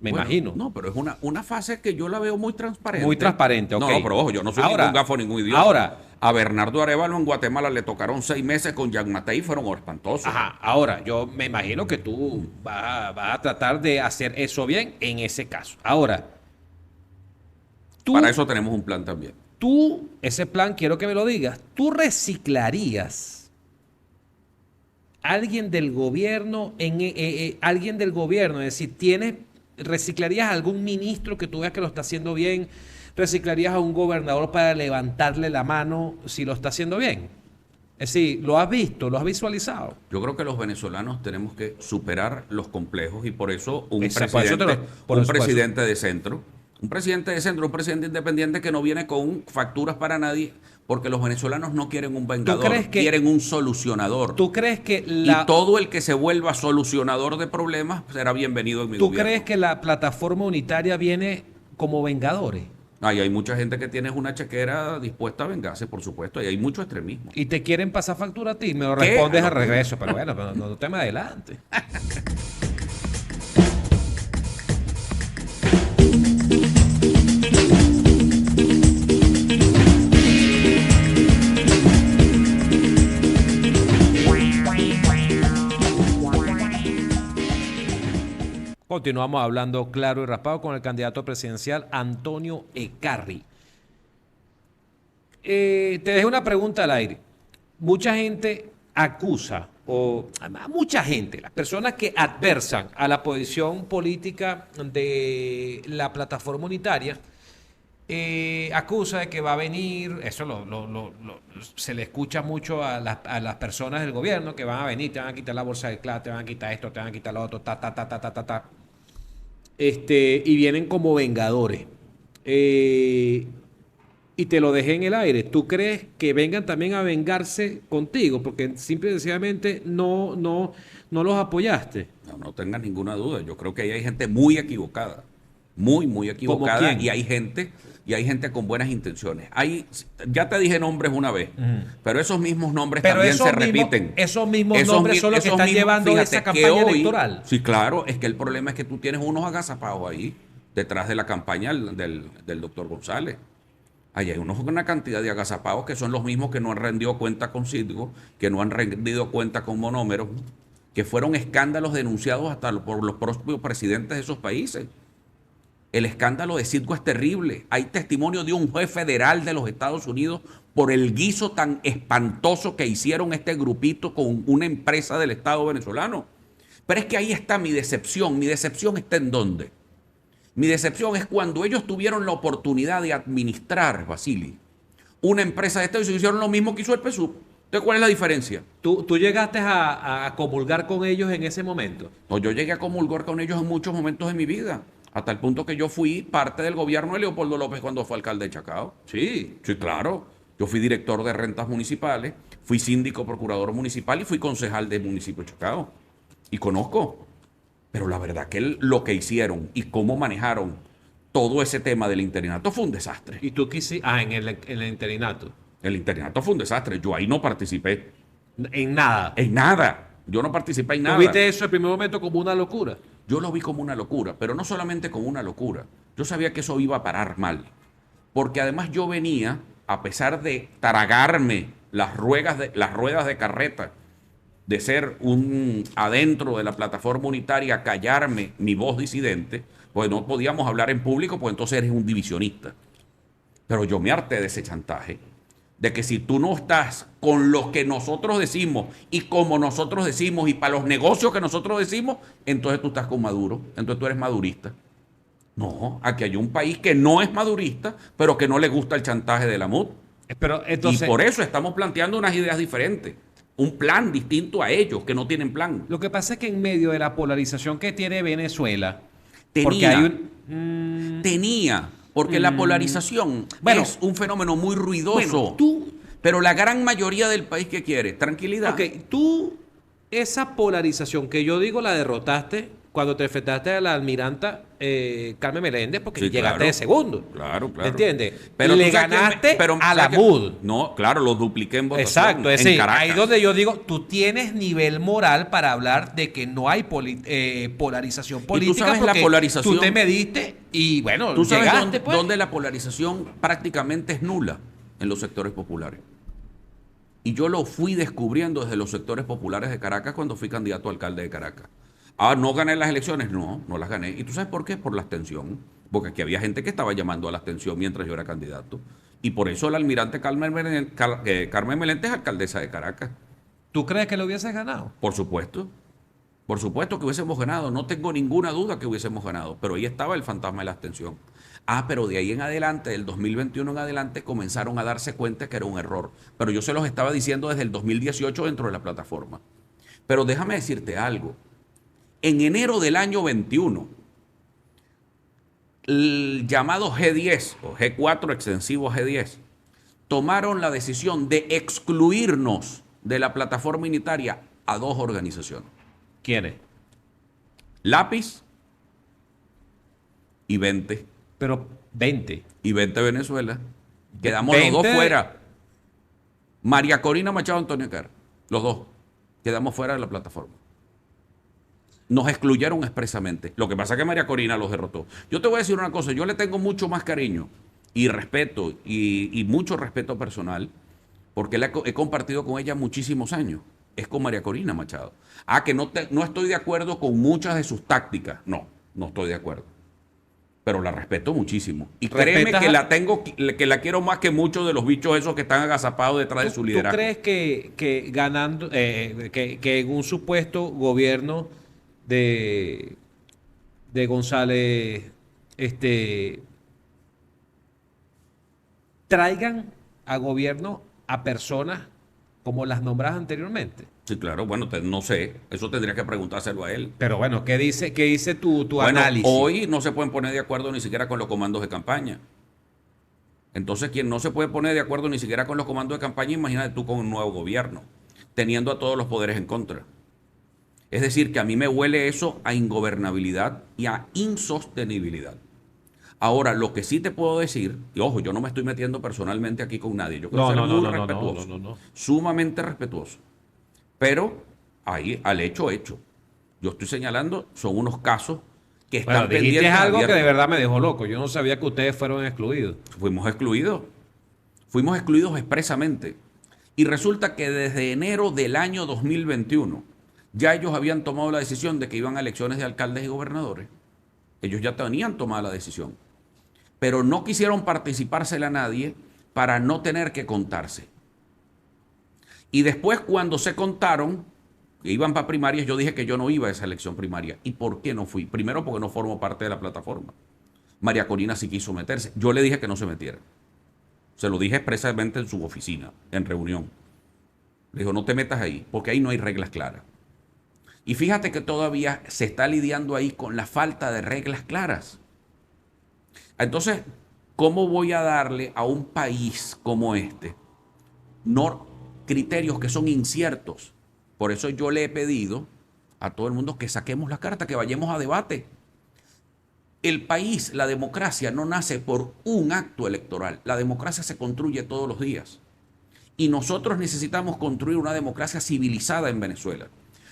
Me imagino.
No, pero es una fase que yo la veo muy transparente.
Muy transparente, ok.
No, pero ojo, yo no soy ningún gafo, ningún idiota.
Ahora,
a Bernardo Arévalo en Guatemala le tocaron 6 meses con Jean Mattei y fueron espantosos.
Ahora, yo me imagino que tú vas a tratar de hacer eso bien en ese caso. Ahora,
para eso tenemos un plan también.
Ese plan, quiero que me lo digas, ¿tú reciclarías alguien del gobierno, alguien del gobierno? Es decir, ¿reciclarías a algún ministro que tú veas que lo está haciendo bien? ¿Reciclarías a un gobernador para levantarle la mano si lo está haciendo bien? Es decir, ¿lo has visto? ¿Lo has visualizado?
Yo creo que los venezolanos tenemos que superar los complejos y por eso un presidente de centro, un presidente independiente que no viene con facturas para nadie, porque los venezolanos no quieren un vengador, quieren un solucionador.
¿Tú crees que
y todo el que se vuelva solucionador de problemas será bienvenido en mi gobierno?
¿Tú crees que la plataforma unitaria viene como vengadores?
Hay mucha gente que tiene una chequera dispuesta a vengarse, por supuesto, y hay mucho extremismo.
¿Y te quieren pasar factura a ti? Me lo respondes al regreso, pero bueno, no te me adelante. Continuamos hablando claro y raspado con el candidato presidencial Antonio Eckarri. Te dejé una pregunta al aire. Mucha gente acusa, las personas que adversan a la posición política de la plataforma unitaria, acusa de que va a venir, eso se le escucha mucho a las personas del gobierno, que van a venir, te van a quitar la bolsa de plata, te van a quitar esto, te van a quitar lo otro, y vienen como vengadores. Y te lo dejé en el aire. ¿Tú crees que vengan también a vengarse contigo? Porque simple y sencillamente no los apoyaste.
No tengas ninguna duda. Yo creo que ahí hay gente muy equivocada. Muy equivocada. Y hay gente con buenas intenciones. Ya te dije nombres una vez, pero esos mismos nombres también se repiten.
Esos mismos nombres son los que están llevando esa campaña electoral.
Sí, claro. Es que el problema es que tú tienes unos agazapados ahí, detrás de la campaña del doctor González. Ahí hay una cantidad de agazapados que son los mismos que no han rendido cuenta con Citgo, que no han rendido cuenta con Monómeros, que fueron escándalos denunciados hasta por los propios presidentes de esos países. El escándalo de Citgo es terrible. Hay testimonio de un juez federal de los Estados Unidos por el guiso tan espantoso que hicieron este grupito con una empresa del Estado venezolano. Pero es que ahí está mi decepción. Mi decepción está ¿en dónde? Mi decepción es cuando ellos tuvieron la oportunidad de administrar, Vasily, una empresa de Estado y se hicieron lo mismo que hizo el PSUV. Entonces, ¿cuál es la diferencia?
¿Tú llegaste a comulgar con ellos en ese momento?
No, yo llegué a comulgar con ellos en muchos momentos de mi vida, hasta el punto que yo fui parte del gobierno de Leopoldo López cuando fue alcalde de Chacao.
Sí.
Sí, claro. Yo fui director de rentas municipales, fui síndico procurador municipal y fui concejal del municipio de Chacao. Y conozco. Pero la verdad que lo que hicieron y cómo manejaron todo ese tema del interinato fue un desastre.
¿Y tú qué hiciste? En el interinato.
El interinato fue un desastre. Yo ahí no participé.
En nada.
En nada. Yo no participé en
¿Tú
nada.
viste eso en primer momento como una locura?
Yo lo vi como una locura, pero no solamente como una locura. Yo sabía que eso iba a parar mal. Porque además yo venía, a pesar de tragarme las ruedas de carreta, de ser un adentro de la plataforma unitaria, callarme mi voz disidente, pues no podíamos hablar en público, pues entonces eres un divisionista. Pero yo me harté de ese chantaje, de que si tú no estás con lo que nosotros decimos y como nosotros decimos y para los negocios que nosotros decimos, entonces tú estás con Maduro, entonces tú eres madurista. No, aquí hay un país que no es madurista, pero que no le gusta el chantaje de la MUD.
Pero entonces,
Y por eso estamos planteando unas ideas diferentes. Un plan distinto a ellos, que no tienen plan.
lo que pasa es que en medio de la polarización que tiene Venezuela, porque
Tenía,
hay un...
tenía, porque la polarización
Bueno,
es un fenómeno muy ruidoso.
bueno, tú...
Pero la gran mayoría del país que quiere, tranquilidad.
Ok, tú, esa polarización que yo digo la derrotaste cuando te enfrentaste a la almiranta Carmen Meléndez, porque
Sí,
llegaste
claro.
de segundo.
Claro, claro.
¿Me entiendes?
Pero
le
tú sabes
ganaste a la
¿sabes
MUD.
No, claro, lo dupliqué en votación.
Exacto, es
en
decir,
Caracas.
ahí donde yo digo, tú tienes nivel moral para hablar de que no hay polarización política.
sabes la
porque
polarización-
tú te mediste y bueno,
¿Tú sabes
llegaste,
dónde,
pues.
dónde la polarización prácticamente es nula? En los sectores populares. Y yo lo fui descubriendo desde los sectores populares de Caracas cuando fui candidato a alcalde de Caracas. Ah, ¿no gané las elecciones? No, no las gané. ¿Y tú sabes por qué? Por la abstención. Porque aquí había gente que estaba llamando a la abstención mientras yo era candidato. Y por eso el almirante Carmen Meléndez es alcaldesa de Caracas.
¿Tú crees que lo hubieses ganado?
Por supuesto. Por supuesto que hubiésemos ganado. No tengo ninguna duda que hubiésemos ganado. Pero ahí estaba el fantasma de la abstención. Ah, pero de ahí en adelante, del 2021 en adelante, comenzaron a darse cuenta que era un error. Pero yo se los estaba diciendo desde el 2018 dentro de la plataforma. Pero déjame decirte algo. En enero del año 21, el llamado G10 o G4 extensivo G10 tomaron la decisión de excluirnos de la plataforma unitaria a dos organizaciones.
¿Quiénes?
Lápiz y 20.
Pero 20.
Y 20 Venezuela. Quedamos
20.
los dos fuera. María Corina Machado, Antonio Carr. Los dos. Quedamos fuera de la plataforma. Nos excluyeron expresamente. Lo que pasa es que María Corina los derrotó. Yo te voy a decir una cosa. Yo le tengo mucho más cariño y respeto y mucho respeto personal porque he compartido con ella muchísimos años. Es con María Corina Machado. Ah, que no estoy de acuerdo con muchas de sus tácticas. No estoy de acuerdo. Pero la respeto muchísimo. Y créeme que la quiero más que muchos de los bichos esos que están agazapados detrás de su liderazgo.
¿Tú crees que ganando, que en un supuesto gobierno de González, traigan a gobierno a personas como las nombradas anteriormente?
Sí, claro, bueno, no sé, eso tendría que preguntárselo a él.
Pero bueno, ¿qué dice tu
Bueno,
análisis?
hoy no se pueden poner de acuerdo ni siquiera con los comandos de campaña. Entonces, quien no se puede poner de acuerdo ni siquiera con los comandos de campaña, imagínate tú con un nuevo gobierno, teniendo a todos los poderes en contra. Es decir, que a mí me huele eso a ingobernabilidad y a insostenibilidad. Ahora, lo que sí te puedo decir, y ojo, yo no me estoy metiendo personalmente aquí con nadie, yo quiero ser muy respetuoso,
no.
sumamente respetuoso. Pero ahí, al hecho. Yo estoy señalando, son unos casos que están
Bueno, dijiste
pendientes.
algo que
abiertos.
de verdad me dejó loco. Yo no sabía que ustedes fueron excluidos.
Fuimos excluidos. Fuimos excluidos expresamente. Y resulta que desde enero del año 2021 ya ellos habían tomado la decisión de que iban a elecciones de alcaldes y gobernadores. Ellos ya tenían tomada la decisión. Pero no quisieron participársela a nadie para no tener que contarse. Y después cuando se contaron, que iban para primarias, yo dije que yo no iba a esa elección primaria. ¿Y por qué no fui? Primero porque no formo parte de la plataforma. María Corina sí quiso meterse. Yo le dije que no se metiera. Se lo dije expresamente en su oficina, en reunión. Le dijo, no te metas ahí, porque ahí no hay reglas claras. Y fíjate que todavía se está lidiando ahí con la falta de reglas claras. Entonces, ¿cómo voy a darle a un país como este criterios que son inciertos? Por eso yo le he pedido a todo el mundo que saquemos la carta, que vayamos a debate. El país, la democracia, no nace por un acto electoral. La democracia se construye todos los días. Y nosotros necesitamos construir una democracia civilizada en Venezuela.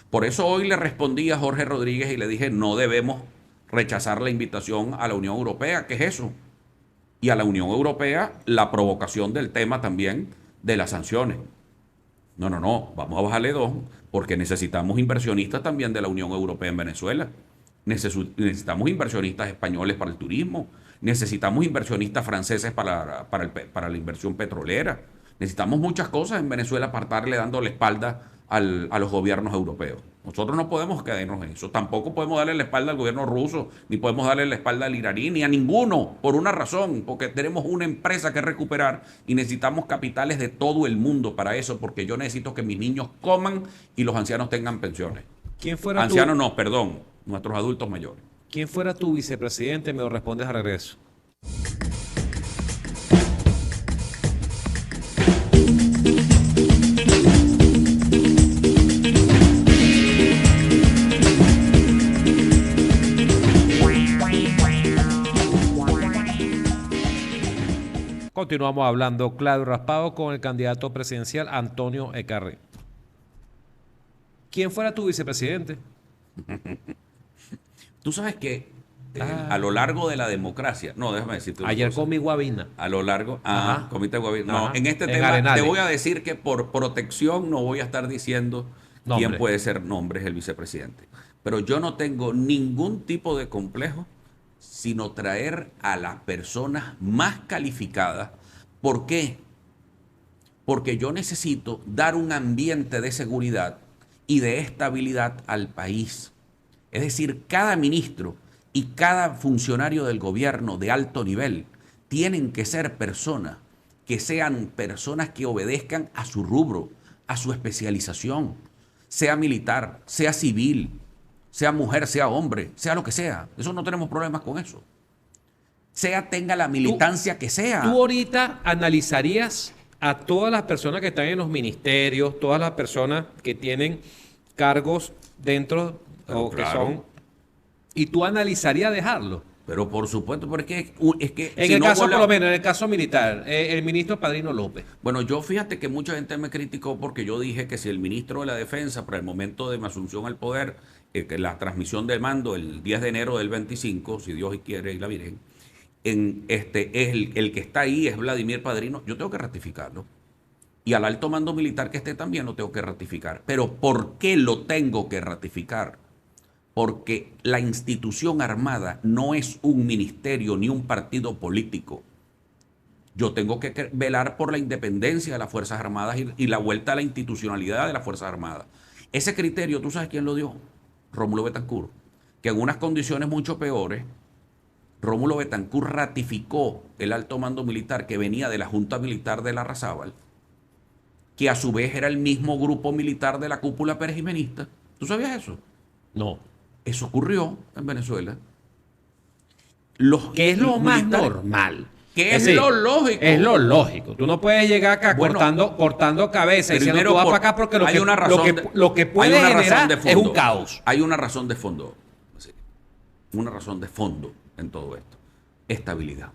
Por eso hoy le respondí a Jorge Rodríguez y le dije, no debemos rechazar la invitación a la Unión Europea. ¿Qué es eso? Y a la Unión Europea la provocación del tema también de las sanciones. No, vamos a bajarle dos, porque necesitamos inversionistas también de la Unión Europea en Venezuela. Necesitamos inversionistas españoles para el turismo, necesitamos inversionistas franceses para la inversión petrolera. Necesitamos muchas cosas en Venezuela para estarle dando la espalda a los gobiernos europeos. Nosotros no podemos quedarnos en eso. Tampoco podemos darle la espalda al gobierno ruso, ni podemos darle la espalda al iraní, ni a ninguno, por una razón, porque tenemos una empresa que recuperar y necesitamos capitales de todo el mundo para eso, porque yo necesito que mis niños coman y los ancianos tengan pensiones.
¿Quién fuera
Ancianos no, perdón, nuestros adultos mayores.
¿Quién fuera tu vicepresidente? Me lo respondes a regreso. Continuamos hablando claro y raspado con el candidato presidencial Antonio Ekarri. ¿Quién fuera tu vicepresidente?
Tú sabes que a lo largo de la democracia, no, déjame decirte.
Ayer comí guabina.
A lo largo, comiste guabina. No, en este
En
tema
Arenales.
te voy a decir que por protección no voy a estar diciendo quién puede ser nombres el vicepresidente. Pero yo no tengo ningún tipo de complejo sino traer a las personas más calificadas. ¿Por qué? Porque yo necesito dar un ambiente de seguridad y de estabilidad al país. Es decir, cada ministro y cada funcionario del gobierno de alto nivel tienen que ser personas que sean personas que obedezcan a su rubro, a su especialización, sea militar, sea civil, sea mujer, sea hombre, sea lo que sea. Eso no tenemos problemas con eso. Tenga la militancia que sea.
Tú ahorita analizarías a todas las personas que están en los ministerios, todas las personas que tienen cargos dentro o que son, y tú analizarías dejarlo.
Pero por supuesto, porque es que
en el caso, por lo menos, en el caso militar, el ministro Padrino López.
Bueno, yo fíjate que mucha gente me criticó porque yo dije que si el ministro de la Defensa, para el momento de mi asunción al poder, que la transmisión de mando el 10 de enero del 25, si Dios quiere y la Virgen, es el que está ahí es Vladimir Padrino, yo tengo que ratificarlo. Y al alto mando militar que esté también lo tengo que ratificar. Pero ¿por qué lo tengo que ratificar? Porque la institución armada no es un ministerio ni un partido político. Yo tengo que velar por la independencia de las Fuerzas Armadas y la vuelta a la institucionalidad de las Fuerzas Armadas. Ese criterio, ¿tú sabes quién lo dio? Rómulo Betancourt. Que en unas condiciones mucho peores, Rómulo Betancourt ratificó el alto mando militar que venía de la Junta Militar de Larrazábal, que a su vez era el mismo grupo militar de la cúpula perejimenista. ¿Tú sabías eso?
No.
Eso ocurrió en Venezuela.
¿Qué es lo más normal?
¿Qué es lo lógico?
Es lo lógico. Tú no puedes llegar acá cortando cabeza y diciendo tú vas para acá porque lo que puede generar es un caos.
Hay una razón de fondo. Una razón de fondo en todo esto. Estabilidad.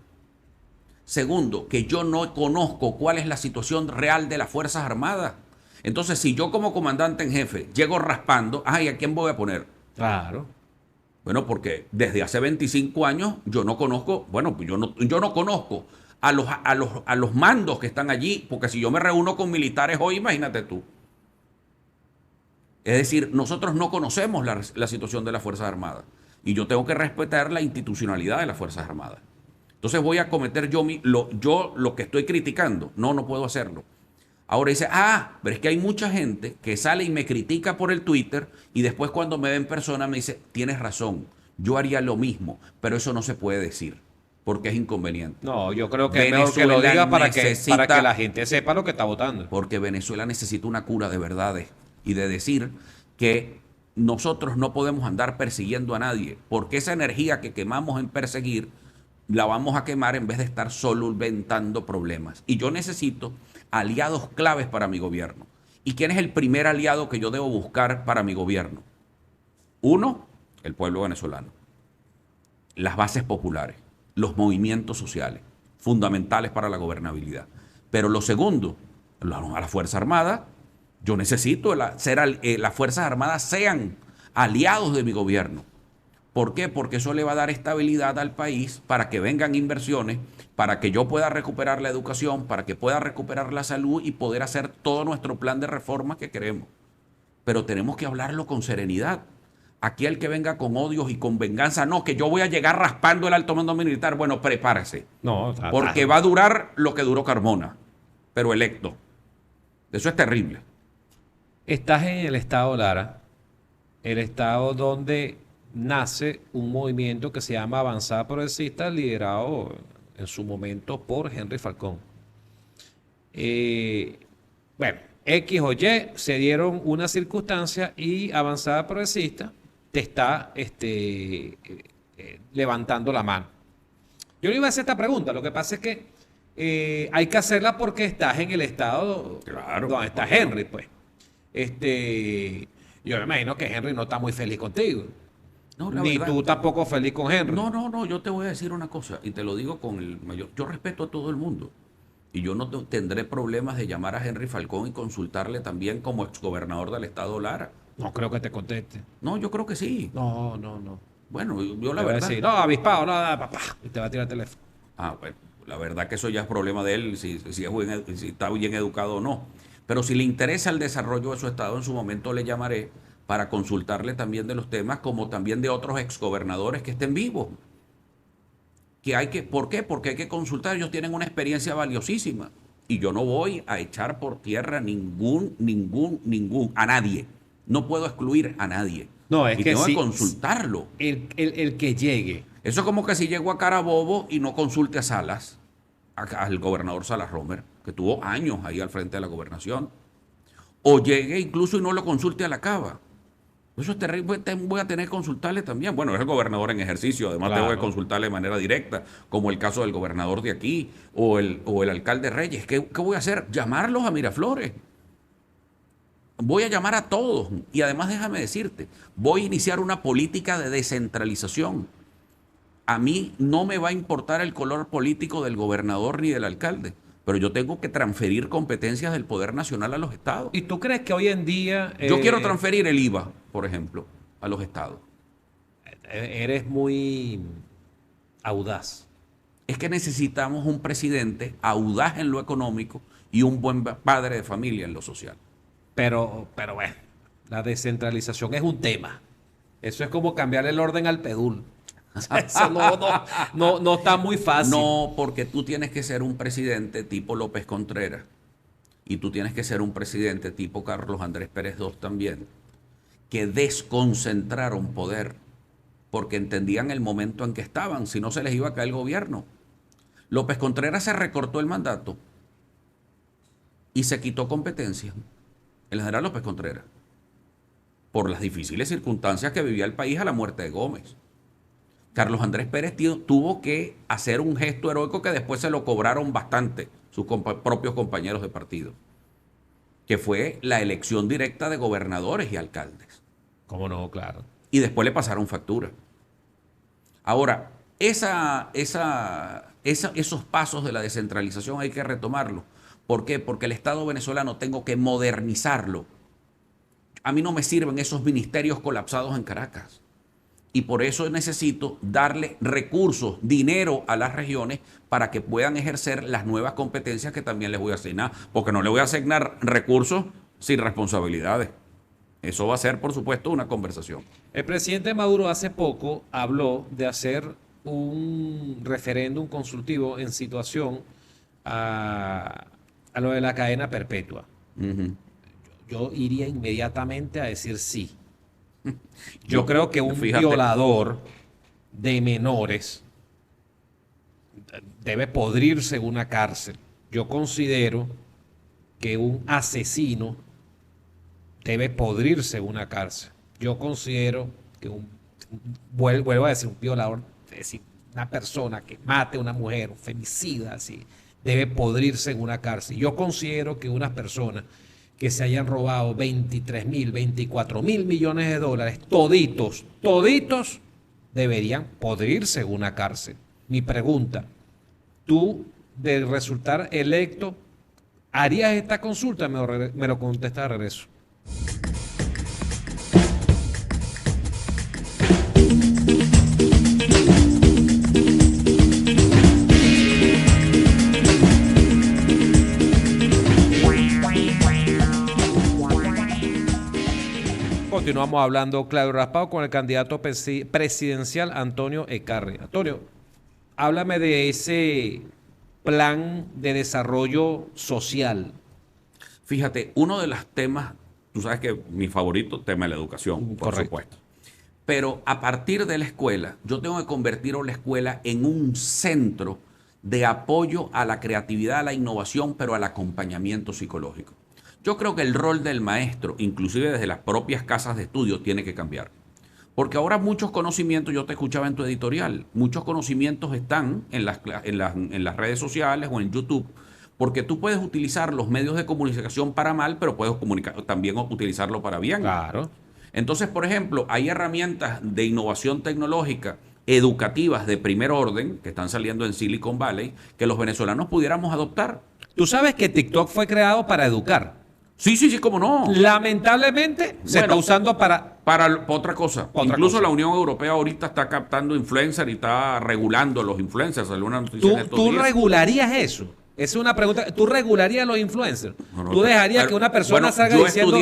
Segundo, que yo no conozco cuál es la situación real de las Fuerzas Armadas. Entonces, si yo como comandante en jefe llego raspando, ¿y a quién voy a poner?
Claro.
Bueno, porque desde hace 25 años yo no conozco, yo no conozco a los mandos que están allí, porque si yo me reúno con militares hoy, imagínate tú. Es decir, nosotros no conocemos la situación de las Fuerzas Armadas y yo tengo que respetar la institucionalidad de las Fuerzas Armadas. Entonces voy a cometer yo lo que estoy criticando. No puedo hacerlo. Ahora dice, pero es que hay mucha gente que sale y me critica por el Twitter y después cuando me ve en persona me dice, tienes razón, yo haría lo mismo, pero eso no se puede decir. porque es inconveniente.
No, yo creo que es mejor que lo diga para que la gente sepa lo que está votando.
Porque Venezuela necesita una cura de verdades y de decir que nosotros no podemos andar persiguiendo a nadie, porque esa energía que quemamos en perseguir la vamos a quemar en vez de estar solo inventando problemas. Y yo necesito aliados claves para mi gobierno. ¿Y quién es el primer aliado que yo debo buscar para mi gobierno? Uno, el pueblo venezolano. Las bases populares, los movimientos sociales, fundamentales para la gobernabilidad. Pero lo segundo, a la Fuerza Armada, yo necesito las Fuerzas Armadas sean aliados de mi gobierno. ¿Por qué? Porque eso le va a dar estabilidad al país para que vengan inversiones, para que yo pueda recuperar la educación, para que pueda recuperar la salud y poder hacer todo nuestro plan de reformas que queremos. Pero tenemos que hablarlo con serenidad. Aquí el que venga con odios y con venganza, no, que yo voy a llegar raspando el alto mando militar. Bueno, prepárese.
No,
porque va a durar lo que duró Carmona, pero electo. Eso es terrible.
Estás en el estado Lara, el estado donde nace un movimiento que se llama Avanzada Progresista, liderado en su momento por Henry Falcón. Bueno, X o Y se dieron una circunstancia y Avanzada Progresista te está levantando la mano. Yo le iba a hacer esta pregunta, lo que pasa es que hay que hacerla porque estás en el estado donde está Henry, pues. Yo me imagino que Henry no está muy feliz contigo. No, ni verdad, tú tampoco feliz con Henry.
No, yo te voy a decir una cosa y te lo digo con el mayor. Yo respeto a todo el mundo y yo no tendré problemas de llamar a Henry Falcón y consultarle también como exgobernador del estado Lara.
No creo que te conteste.
No, yo creo que sí.
No.
Bueno, yo la verdad.
No, avispado, no, papá. Y te va a tirar el teléfono.
Bueno, la verdad que eso ya es problema de él, si está bien educado o no. Pero si le interesa el desarrollo de su estado, en su momento le llamaré para consultarle también de los temas, como también de otros exgobernadores que estén vivos. ¿Por qué? Porque hay que consultar, ellos tienen una experiencia valiosísima. Y yo no voy a echar por tierra a nadie. No puedo excluir a nadie.
No, es
y
que
tengo
sí,
que consultarlo.
El que llegue.
Eso es como que si llego a Carabobo y no consulte a Salas, al gobernador Salas Romer, que tuvo años ahí al frente de la gobernación. O llegue incluso y no lo consulte a la Cava. Eso es terrible, voy a tener que consultarle también. Bueno, es el gobernador en ejercicio, además tengo que consultarle de manera directa, como el caso del gobernador de aquí o el alcalde Reyes. ¿Qué voy a hacer? Llamarlos a Miraflores. Voy a llamar a todos. Y además déjame decirte, voy a iniciar una política de descentralización. A mí no me va a importar el color político del gobernador ni del alcalde, pero yo tengo que transferir competencias del Poder Nacional a los estados.
¿Y tú crees que hoy en día...
Yo quiero transferir el IVA, por ejemplo, a los estados.
Eres muy audaz.
Es que necesitamos un presidente audaz en lo económico y un buen padre de familia en lo social.
Pero bueno, la descentralización es un tema. Eso es como cambiar el orden al pedul. Eso no está muy fácil.
No, porque tú tienes que ser un presidente tipo López Contreras y tú tienes que ser un presidente tipo Carlos Andrés Pérez II también, que desconcentraron poder porque entendían el momento en que estaban, si no se les iba a caer el gobierno. López Contreras se recortó el mandato y se quitó competencia, el general López Contreras, por las difíciles circunstancias que vivía el país a la muerte de Gómez. Carlos Andrés Pérez tuvo que hacer un gesto heroico que después se lo cobraron bastante sus propios compañeros de partido, que fue la elección directa de gobernadores y alcaldes.
¿Cómo no? Claro.
Y después le pasaron factura. Ahora, esos pasos de la descentralización hay que retomarlos. ¿Por qué? Porque el Estado venezolano tengo que modernizarlo. A mí no me sirven esos ministerios colapsados en Caracas. Y por eso necesito darle recursos, dinero a las regiones para que puedan ejercer las nuevas competencias que también les voy a asignar. Porque no le voy a asignar recursos sin responsabilidades. Eso va a ser, por supuesto, una conversación.
El presidente Maduro hace poco habló de hacer un referéndum consultivo en situación a lo de la cadena perpetua.
Uh-huh.
Yo iría inmediatamente a decir sí. Yo creo que un violador de menores debe podrirse en una cárcel. Yo considero que un asesino debe podrirse en una cárcel. Yo considero que vuelvo a decir, un violador, es decir, una persona que mate a una mujer, un femicida, así, debe podrirse en una cárcel. Yo considero que unas personas que se hayan robado 23.000, 24.000 millones de dólares, toditos, deberían podrirse en una cárcel. Mi pregunta, tú, de resultar electo, ¿harías esta consulta? Me lo contesta de regreso. Continuamos hablando claro y raspado con el candidato presidencial Antonio Ekarri. Antonio, háblame de ese plan de desarrollo social.
Fíjate, uno de los temas, tú sabes que mi favorito, tema de la educación, por supuesto. Pero a partir de la escuela, yo tengo que convertir a la escuela en un centro de apoyo a la creatividad, a la innovación, pero al acompañamiento psicológico. Yo creo que el rol del maestro, inclusive desde las propias casas de estudio, tiene que cambiar. Porque ahora muchos conocimientos, yo te escuchaba en tu editorial, muchos conocimientos están en las redes sociales o en YouTube, porque tú puedes utilizar los medios de comunicación para mal, pero puedes también utilizarlo para bien.
Claro.
Entonces, por ejemplo, hay herramientas de innovación tecnológica educativas de primer orden que están saliendo en Silicon Valley que los venezolanos pudiéramos adoptar.
Tú sabes que TikTok fue creado para educar.
Sí, cómo no.
Lamentablemente se está usando para
otra cosa. Incluso la Unión Europea ahorita está captando influencers y está regulando los influencers.
¿Tú regularías eso? Esa es una pregunta. ¿Tú regularías los influencers?
No,
¿Tú dejarías que una persona salga diciendo...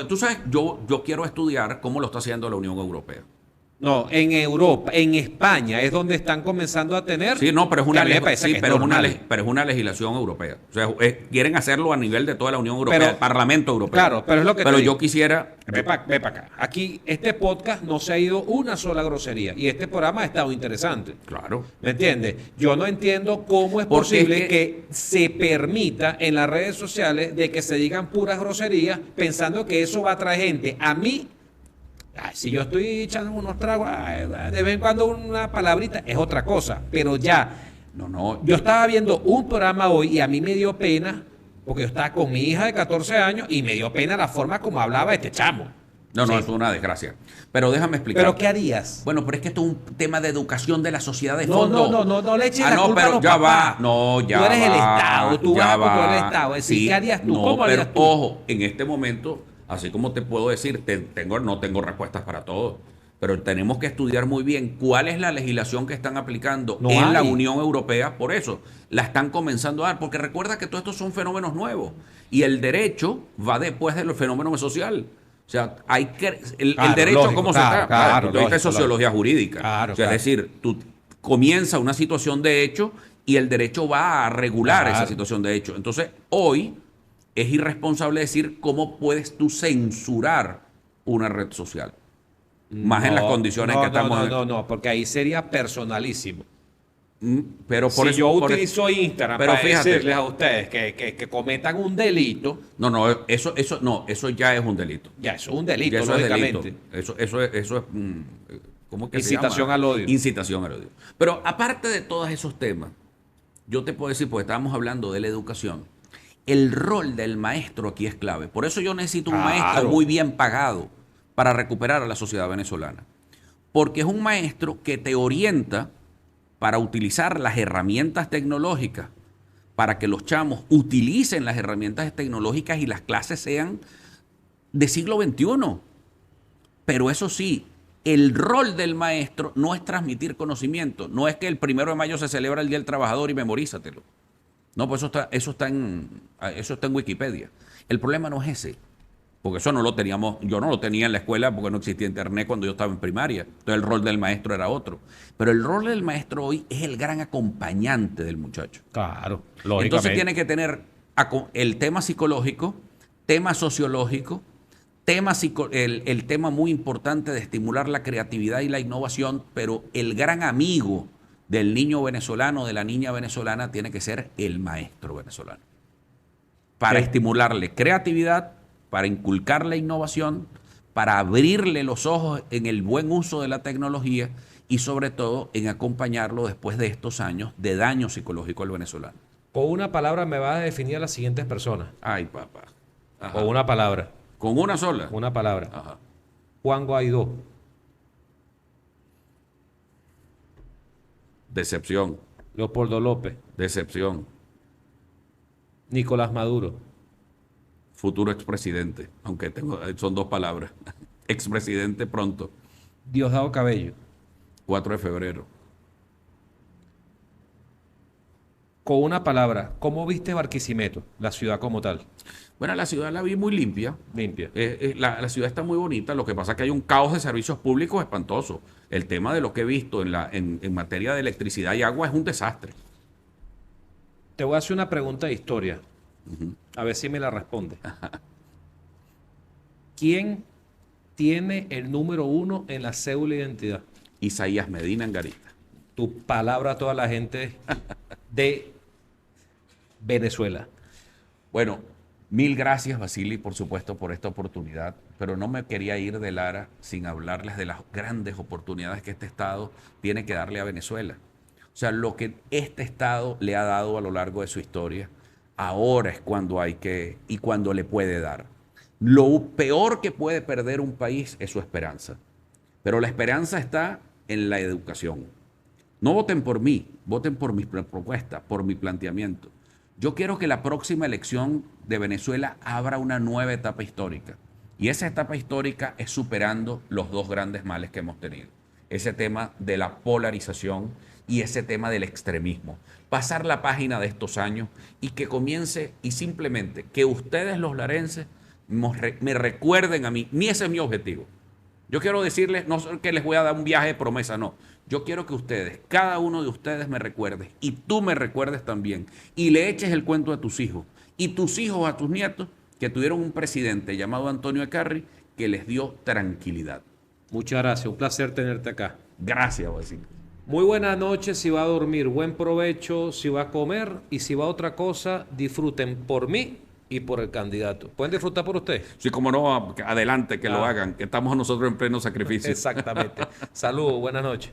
Tú sabes, yo quiero estudiar cómo lo está haciendo la Unión Europea.
No, en Europa, en España es donde están comenzando a tener...
Sí, no, pero es una legislación europea. O sea, quieren hacerlo a nivel de toda la Unión Europea, el Parlamento Europeo.
Claro, pero es lo que
Pero yo quisiera...
Ve para acá. Aquí, este podcast no se ha ido una sola grosería. Y este programa ha estado interesante.
Claro.
¿Me entiendes? Yo no entiendo cómo es posible que se permita en las redes sociales de que se digan puras groserías pensando que eso va a traer gente. A mí... si yo estoy echando unos tragos, de vez en cuando una palabrita, es otra cosa. Pero ya, yo estaba viendo un programa hoy y a mí me dio pena, porque yo estaba con mi hija de 14 años y me dio pena la forma como hablaba este chamo.
No, es una desgracia. Pero déjame explicar.
¿Pero qué harías?
Bueno, pero es que esto es un tema de educación de la sociedad de fondo.
No le eches la culpa a los
ya
papás.
Tú
eres el Estado, tú vas con todo el Estado. Es decir, ¿qué harías tú? ¿Cómo harías tú?
Ojo, en este momento... Así como te puedo decir, no tengo respuestas para todo, pero tenemos que estudiar muy bien cuál es la legislación que están aplicando la Unión Europea. Por eso la están comenzando a dar, porque recuerda que todos estos son fenómenos nuevos y el derecho va después de los fenómenos sociales. O sea, el derecho,
lógico,
¿cómo se está?
Claro,
es sociología jurídica. Es decir, tú comienza una situación de hecho y el derecho va a regular esa situación de hecho. Entonces, hoy... es irresponsable decir cómo puedes tú censurar una red social. Más en las condiciones que estamos...
No, porque ahí sería personalísimo.
Pero por
si
eso,
yo utilizo Instagram
pero
para
fíjate,
decirles a ustedes que cometan un delito...
Eso ya es un delito.
Ya, eso es un delito, lógicamente.
Eso es ¿cómo es que
incitación
se llama?
al odio.
Incitación al odio. Pero aparte de todos esos temas, yo te puedo decir, porque estábamos hablando de la educación, el rol del maestro aquí es clave. Por eso yo necesito un maestro muy bien pagado para recuperar a la sociedad venezolana. Porque es un maestro que te orienta para utilizar las herramientas tecnológicas, para que los chamos utilicen las herramientas tecnológicas y las clases sean de siglo XXI. Pero eso sí, el rol del maestro no es transmitir conocimiento. No es que el 1 de mayo se celebra el Día del Trabajador y memorízatelo. No, pues eso está en Wikipedia. El problema no es ese, porque eso no lo teníamos, yo no lo tenía en la escuela porque no existía internet cuando yo estaba en primaria. Entonces el rol del maestro era otro. Pero el rol del maestro hoy es el gran acompañante del muchacho.
Claro, lógicamente.
Entonces tiene que tener el tema psicológico, tema sociológico, el tema muy importante de estimular la creatividad y la innovación, pero el gran amigo del niño venezolano, de la niña venezolana, tiene que ser el maestro venezolano. Para estimularle creatividad, para inculcarle innovación, para abrirle los ojos en el buen uso de la tecnología y sobre todo en acompañarlo después de estos años de daño psicológico al venezolano.
Con una palabra me vas a definir a las siguientes personas.
Ay, papá. Ajá.
Con una palabra.
¿Con una sola?
Una palabra.
Ajá.
Juan Guaidó.
Decepción.
Leopoldo López.
Decepción.
Nicolás Maduro.
Futuro expresidente, aunque son dos palabras. Expresidente pronto.
Diosdado Cabello.
4 de febrero.
Con una palabra, ¿cómo viste Barquisimeto, la ciudad como tal?
Bueno, la ciudad la vi muy limpia.
Limpia.
La ciudad está muy bonita. Lo que pasa es que hay un caos de servicios públicos espantoso. El tema de lo que he visto en materia de electricidad y agua es un desastre.
Te voy a hacer una pregunta de historia. A ver si me la responde. ¿Quién tiene el número 1 en la cédula de identidad?
Isaías Medina Angarita.
Tu palabra a toda la gente de Venezuela.
Bueno, mil gracias, Vasily, por supuesto, por esta oportunidad, pero no me quería ir de Lara sin hablarles de las grandes oportunidades que este Estado tiene que darle a Venezuela. O sea, lo que este Estado le ha dado a lo largo de su historia, ahora es cuando hay que y cuando le puede dar. Lo peor que puede perder un país es su esperanza, pero la esperanza está en la educación. No voten por mí, voten por mi propuesta, por mi planteamiento. Yo quiero que la próxima elección de Venezuela abra una nueva etapa histórica. Y esa etapa histórica es superando los dos grandes males que hemos tenido. Ese tema de la polarización y ese tema del extremismo. Pasar la página de estos años y que comience y simplemente que ustedes los larenses me recuerden a mí. Ni ese es mi objetivo. Yo quiero decirles, no que les voy a dar un viaje de promesa, no. Yo quiero que ustedes, cada uno de ustedes me recuerde y tú me recuerdes también y le eches el cuento a tus hijos y tus hijos a tus nietos que tuvieron un presidente llamado Antonio Ecarri que les dio tranquilidad.
Muchas gracias, un placer tenerte acá.
Gracias, Vasily.
Muy buenas noches si va a dormir, buen provecho si va a comer y si va a otra cosa, disfruten por mí y por el candidato. ¿Pueden disfrutar por usted?
Sí, como no, adelante, que lo hagan, que estamos nosotros en pleno sacrificio.
Exactamente. Saludos, buenas noches.